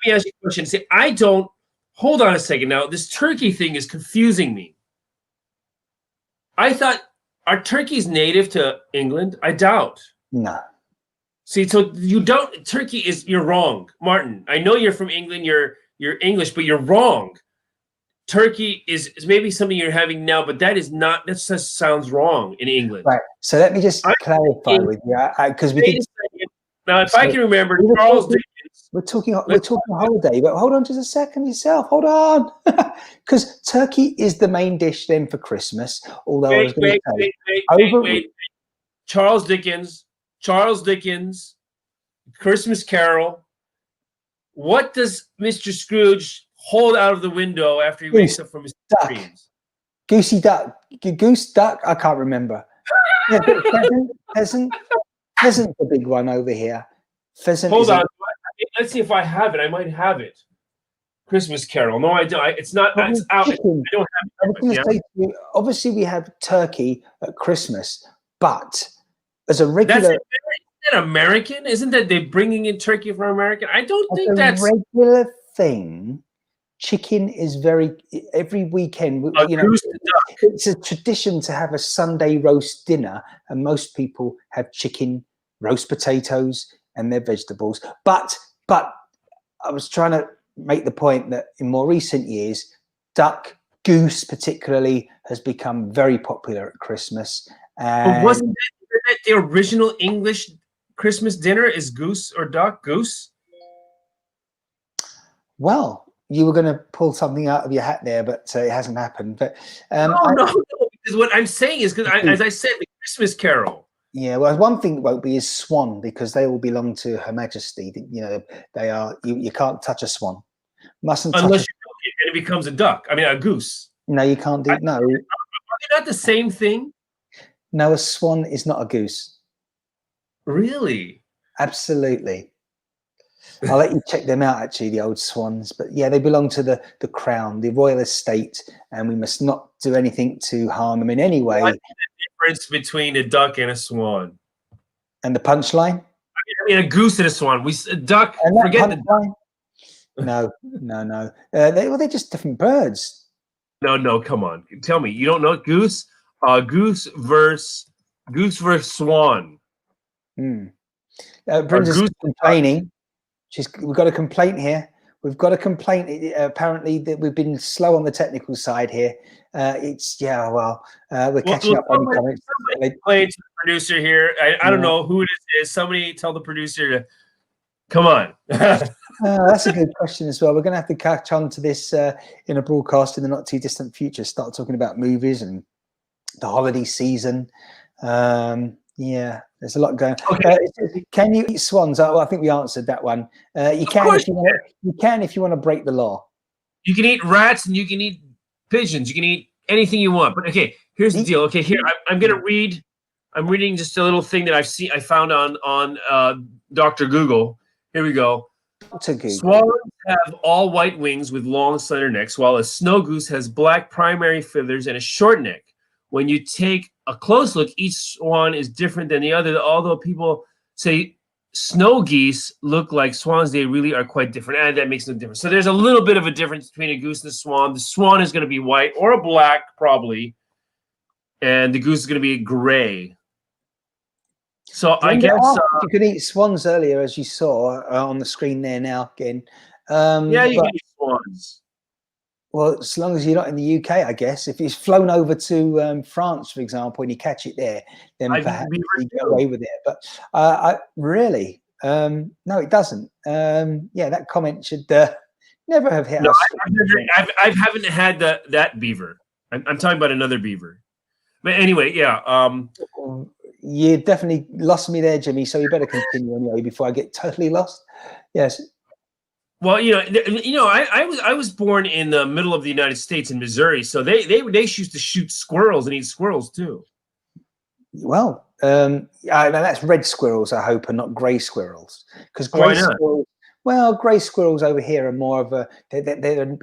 a question. See, hold on a second now. This turkey thing is confusing me. I thought, are turkeys native to England? I doubt. No. See, so you're wrong, Martin. I know you're from England, you're English, but you're wrong. Turkey is maybe something you're having now, but that just sounds wrong in England. Right. So let me just clarify with you, because we did. Now, if I can remember, Charles Dickens. We're talking holiday, but hold on just a second yourself. Hold on, because turkey is the main dish then for Christmas. Although I was going to say, wait. Charles Dickens, Christmas Carol. What does Mr. Scrooge hold out of the window after he wakes up from his dreams? Goosey duck. Goose duck? I can't remember. Yeah, pheasant. Pheasant's the big one over here. Pheasant. Hold on. Let's see if I have it. I might have it. Christmas Carol. No, I don't. It's not. It's out. I don't have it. I was going to say to you, obviously, we have turkey at Christmas, but as a regular, isn't that American? Isn't that they're bringing in turkey from American? I don't think that's a regular thing. Chicken is every weekend. You know, it's a tradition to have a Sunday roast dinner, and most people have chicken, roast potatoes, and their vegetables. But I was trying to make the point that in more recent years, duck, goose particularly, has become very popular at Christmas. But wasn't that the original English Christmas dinner is goose or duck? Goose? Well, you were going to pull something out of your hat there, but it hasn't happened. But no. Because what I'm saying is, as I said, the Christmas Carol. Yeah, well, one thing that won't be is swan, because they all belong to Her Majesty. You know, they are. You can't touch a swan. Mustn't unless you cook it and it becomes a duck. I mean, a goose. No, you can't do. No, are they not the same thing? No, a swan is not a goose. Really? Absolutely. I'll let you check them out, actually, the old swans. But yeah, they belong to the crown, the royal estate, and we must not do anything to harm them in any way. What's the difference between a duck and a swan? And the punchline? I mean, a goose and a swan. A duck. Forget the duck. No. They're just different birds. No. Come on. Tell me. You don't know goose? Goose versus swan. Brenda's complaining. We've got a complaint here. We've got a complaint. Apparently, that we've been slow on the technical side here. We're catching up on comments. Somebody complain to the producer here. I don't know who it is. Somebody tell the producer to Come on. That's a good question as well. We're going to have to catch on to this in a broadcast in the not too distant future. Start talking about movies and the holiday season. Yeah, there's a lot going. Okay. Can you eat swans? Oh, I think we answered that one. You can if you want. You can if you want to break the law. You can eat rats and you can eat pigeons. You can eat anything you want. But okay, here's the deal. Okay, here I'm going to read. I'm reading just a little thing that I found on Dr. Google. Here we go. Swans have all white wings with long, slender necks, while a snow goose has black primary feathers and a short neck. When you take a close look, each swan is different than the other. Although people say snow geese look like swans, they really are quite different, and that makes no difference. So there's a little bit of a difference between a goose and a swan. The swan is going to be white or a black, probably, and the goose is going to be gray. So I guess you could eat swans earlier, as you saw on the screen there now again. Yeah, you can eat swans. Well, as long as you're not in the UK, I guess. If it's flown over to France, for example, and you catch it there, then perhaps you get away with it. But really, no, it doesn't. Yeah, that comment should never have hit us. I haven't had that beaver. I'm talking about another beaver. But anyway, yeah. You definitely lost me there, Jimmy. So you better continue anyway before I get totally lost. Yes. Well, I was born in the middle of the United States in Missouri, so they used to shoot squirrels and eat squirrels too. Well, that's red squirrels, I hope, and not grey squirrels. Because grey squirrels, grey squirrels over here are more of they're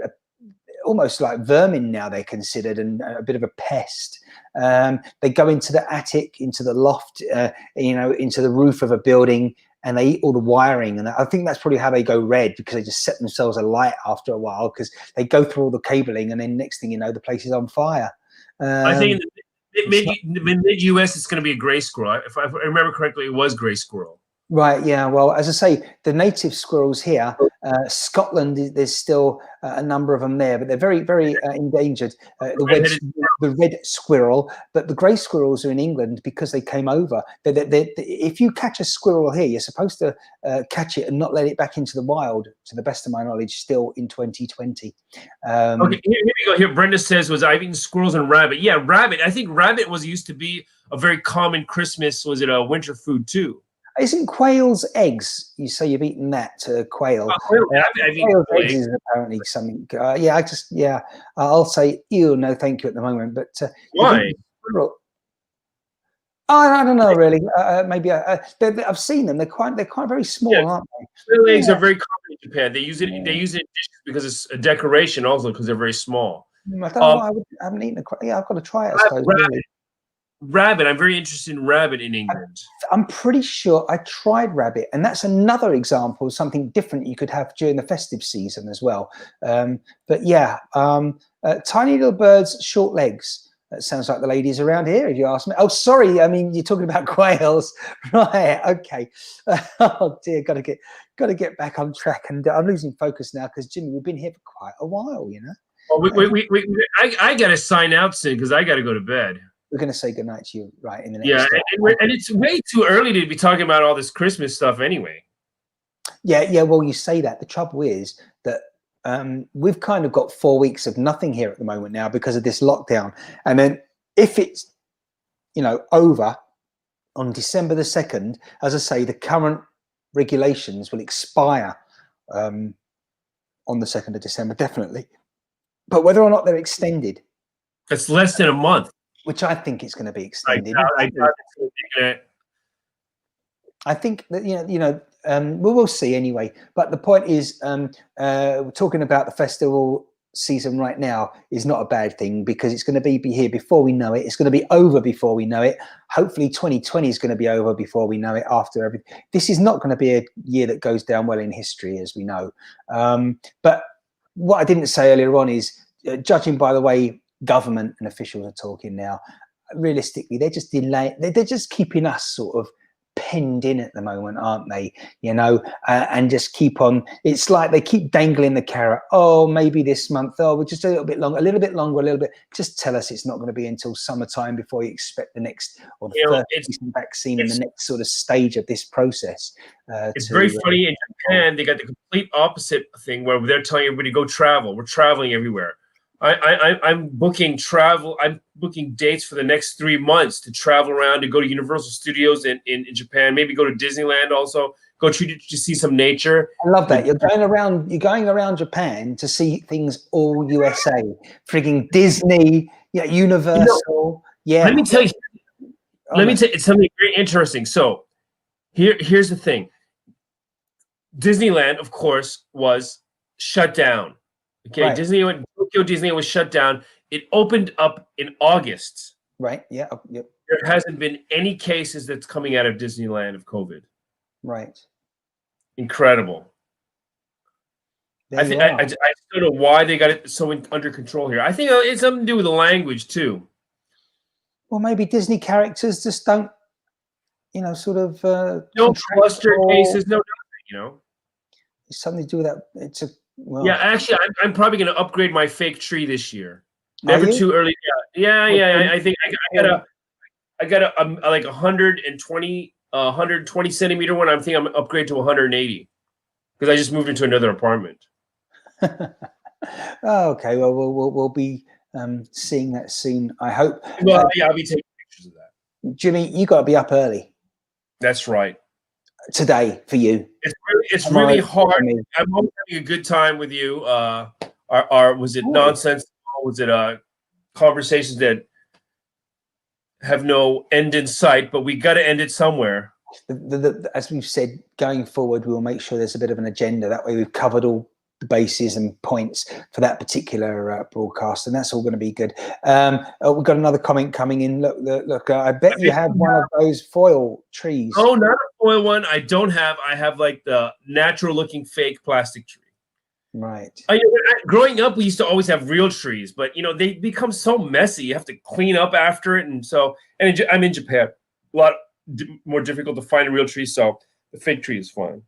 almost like vermin now. They're considered and a bit of a pest. They go into the attic, into the loft, into the roof of a building, and they eat all the wiring. And I think that's probably how they go red, because they just set themselves alight after a while, because they go through all the cabling, and then next thing you know, the place is on fire. I think in the mid-US, it's going to be a gray squirrel. If I remember correctly, it was gray squirrel. Right, yeah. Well, as I say, the native squirrels here, Scotland, there's still a number of them there, but they're very, very endangered. The red squirrel, but the grey squirrels are in England because they came over. If you catch a squirrel here, you're supposed to catch it and not let it back into the wild, to the best of my knowledge, still in 2020. Okay, here we go. Here, Brenda says, I've eaten squirrels and rabbit. Yeah, rabbit. I think rabbit used to be a very common Christmas, a winter food too. Isn't quail's eggs? You say you've eaten that quail. Quail's eggs is apparently something. I'll say ew, no, thank you at the moment. But why? I don't know really. Maybe I've seen them. They're quite very small, aren't they? Quail eggs are very common in Japan. They use it. They use it in dishes because it's a decoration, also because they're very small. I don't know. I haven't eaten a quail. Yeah, I've got to try it. I suppose. Rabbit. I'm very interested in rabbit in England. I'm pretty sure I tried rabbit, and that's another example of something different you could have during the festive season as well. But yeah, tiny little birds, short legs. That sounds like the ladies around here, if you ask me. Oh, sorry. I mean, you're talking about quails, right? Okay. Oh dear, got to get back on track, and I'm losing focus now because Jimmy, we've been here for quite a while, you know. Oh, I got to sign out soon because I got to go to bed. We're going to say goodnight to you right in the next. Yeah, and it's way too early to be talking about all this Christmas stuff anyway. Yeah. Well, you say that. The trouble is that we've kind of got 4 weeks of nothing here at the moment now because of this lockdown. And then if it's, over on December the 2nd, as I say, the current regulations will expire on the 2nd of December, definitely. But whether or not they're extended. It's less than a month. Which I think it's going to be extended. I think that we'll see anyway. But the point is, we're talking about the festival season right now is not a bad thing because it's going to be here before we know it. It's going to be over before we know it. Hopefully, 2020 is going to be over before we know it. After everything, this is not going to be a year that goes down well in history, as we know. But what I didn't say earlier on is, judging by the way government and officials are talking now, realistically, they're just delaying. They're just keeping us sort of penned in at the moment, aren't they? You know, and just keep on. It's like they keep dangling the carrot. Oh, maybe this month. Oh, we'll just do a little bit longer, a little bit longer, a little bit. Just tell us it's not going to be until summertime before you expect the next or the first vaccine in the next sort of stage of this process. It's very funny. In Japan, they got the complete opposite thing where they're telling everybody to go travel. We're traveling everywhere. I'm booking travel. I'm booking dates for the next 3 months to travel around, to go to Universal Studios in Japan, maybe go to Disneyland also, go to see some nature. I love that. You're going around Japan to see things all USA, frigging Disney, yeah, Universal. Yeah. Let me tell you. Let me tell you something very interesting. So here's the thing. Disneyland, of course, was shut down. Okay, right. Tokyo Disney was shut down. It opened up in August. Right. Yeah. Yep. There hasn't been any cases that's coming out of Disneyland of COVID. Right. Incredible. I still don't know why they got it so under control here. I think it's something to do with the language too. Well, maybe Disney characters just don't, you know, sort of no cluster cases, no nothing, you know. It's something to do with that. It's a yeah. Actually, I'm probably going to upgrade my fake tree this year. Never too early. Yeah. I think I got a like 120 centimeter one. I'm thinking I'm upgrade to 180 because I just moved into another apartment. Oh, okay. Well, we'll be seeing that soon, I hope. Well, yeah, I'll be taking pictures of that. Jimmy, you got to be up early. That's right. Today for you. It's really hard. I'm always having a good time with you. Was it nonsense? Or was it conversations that have no end in sight? But we got to end it somewhere. As we've said, going forward, we will make sure there's a bit of an agenda. That way, we've covered all the bases and points for that particular broadcast, and that's all going to be good. We've got another comment coming in. Look! I bet you have one of those foil trees. Oh, not a foil one. I don't have. I have like the natural-looking fake plastic tree. Right. Growing up, we used to always have real trees, but you know they become so messy. You have to clean up after it, and I'm in Japan. A lot more difficult to find a real tree, so the fake tree is fine.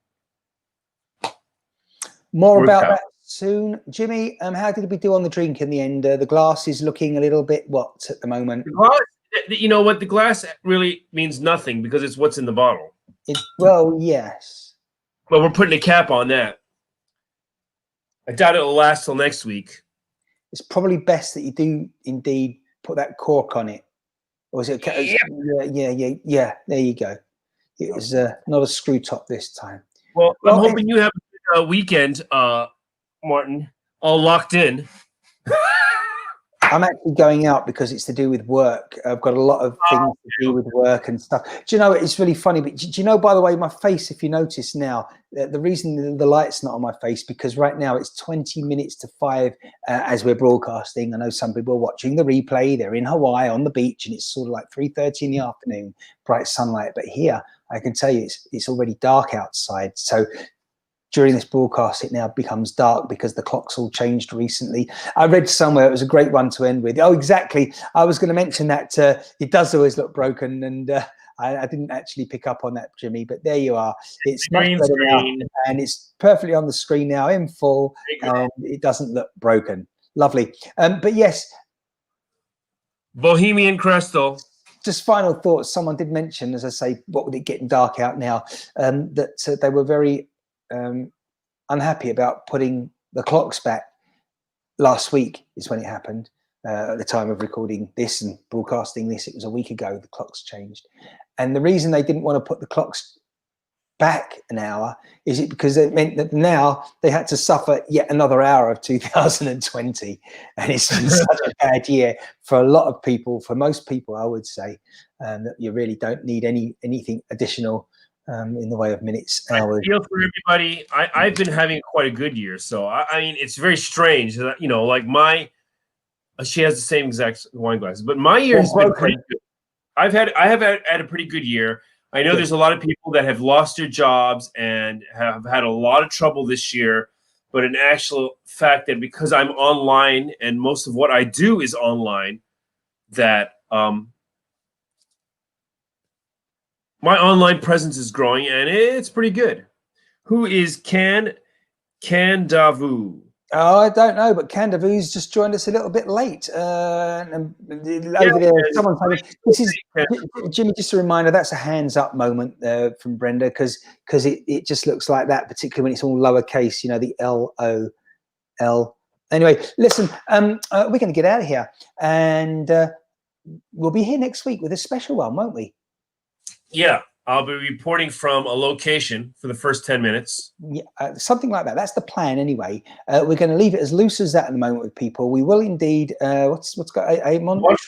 More about that soon. Jimmy, how did we do on the drink in the end? The glass is looking a little bit what at the moment? The glass, you know what? The glass really means nothing because it's what's in the bottle. Well, yes. But we're putting a cap on that. I doubt it'll last till next week. It's probably best that you do indeed put that cork on it. Or is it? Yeah. There you go. It was not a screw top this time. Well, I'm hoping you have a weekend, Martin, all locked in. I'm actually going out because it's to do with work. I've got a lot of things to do with work and stuff. Do you know, it's really funny, but do you know, by the way, my face, if you notice now, the reason the light's not on my face, because right now it's 20 minutes to 5 as we're broadcasting. I know some people are watching the replay. They're in Hawaii on the beach and it's sort of like 3:30 in the afternoon, bright sunlight. But here, I can tell you, it's already dark outside. So during this broadcast, it now becomes dark because the clock's all changed recently. I read somewhere, it was a great one to end with. Oh, exactly. I was going to mention that it does always look broken, and I didn't actually pick up on that, Jimmy, but there you are. It's much better now, and it's perfectly on the screen now in full, and it doesn't look broken. Lovely. But yes. Bohemian Crystal. Just final thoughts. Someone did mention, as I say, what with it getting dark out now, that they were very unhappy about putting the clocks back. Last week is when it happened. At the time of recording this and broadcasting this, it was a week ago the clocks changed. And the reason they didn't want to put the clocks back an hour is it because it meant that now they had to suffer yet another hour of 2020. And it's been such a bad year for a lot of people, for most people, I would say, that you really don't need anything additional in the way of minutes, hours. I feel for everybody. I've been having quite a good year, so I mean, it's very strange. You know, like she has the same exact wine glasses, but my year has been pretty good. I have had a pretty good year. I know there's a lot of people that have lost their jobs and have had a lot of trouble this year, but in actual fact that because I'm online and most of what I do is online, that my online presence is growing, and it's pretty good. Who is Candavu? Oh, I don't know, but Candavu's just joined us a little bit late. Over there, someone's having, this is Jimmy. Just a reminder, that's a hands up moment from Brenda, because it just looks like that, particularly when it's all lowercase. You know, the LOL. Anyway, listen, we're going to get out of here, and we'll be here next week with a special one, won't we? Yeah. I'll be reporting from a location for the first 10 minutes. Yeah, something like that. That's the plan anyway. We're going to leave it as loose as that at the moment with people. We will indeed. What's got a Montrealer.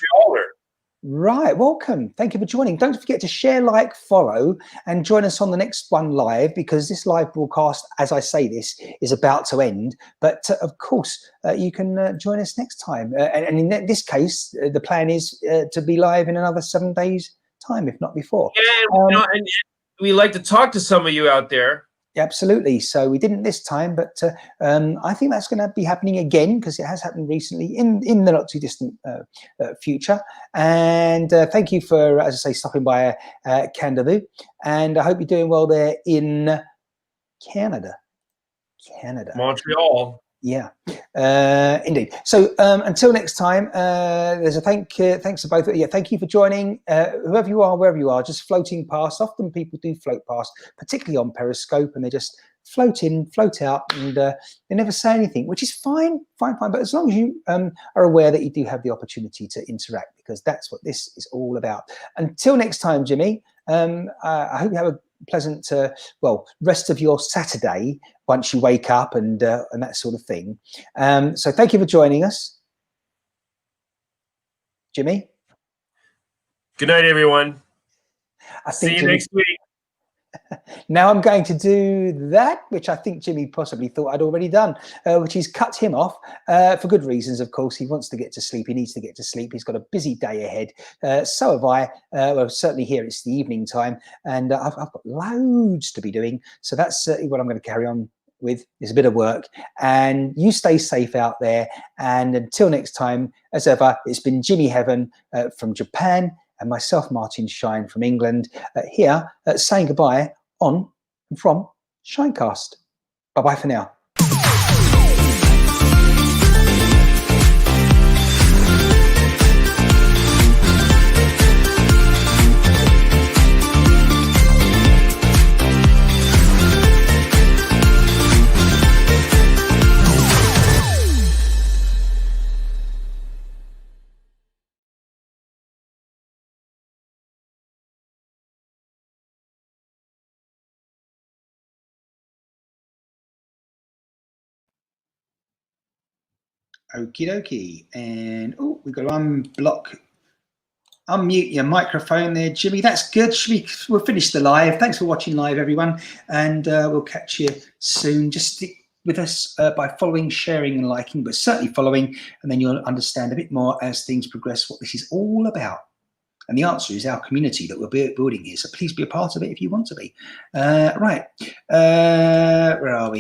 Right. Welcome. Thank you for joining. Don't forget to share, like, follow, and join us on the next one live, because this live broadcast, as I say this, is about to end. But of course, you can join us next time. And in this case, the plan is to be live in another 7 days' time, if not before. Yeah, and we like to talk to some of you out there. Absolutely. So we didn't this time, but I think that's going to be happening again, because it has happened recently in the not too distant future. And thank you for, as I say, stopping by Canada, and I hope you're doing well there in Canada. Montreal. Yeah, indeed. So until next time, there's a thanks to both. Yeah, thank you for joining. Whoever you are, wherever you are, just floating past. Often people do float past, particularly on Periscope, and they just float in, float out, and they never say anything, which is fine. But as long as you are aware that you do have the opportunity to interact, because that's what this is all about. Until next time, Jimmy, I hope you have a pleasant rest of your Saturday once you wake up and that sort of thing. So thank you for joining us, Jimmy. Good night, everyone. See you Jimmy, next week. Now I'm going to do that, which I think Jimmy possibly thought I'd already done, which is cut him off for good reasons, of course. He wants to get to sleep. He needs to get to sleep. He's got a busy day ahead. So have I. Well, certainly here it's the evening time, and I've got loads to be doing. So that's certainly what I'm going to carry on with, is a bit of work. And you stay safe out there. And until next time, as ever, it's been Jimmy Heaven from Japan, and myself, Martin Shine, from England, here saying goodbye on and from ShineCast. Bye-bye for now. Okie dokie. And we've got to unmute your microphone there, Jimmy. That's good. We'll finish the live. Thanks for watching live, everyone. And we'll catch you soon. Just stick with us by following, sharing, and liking, but certainly following, and then you'll understand a bit more as things progress what this is all about. And the answer is our community that we're building here. So please be a part of it if you want to be. Right. Where are we?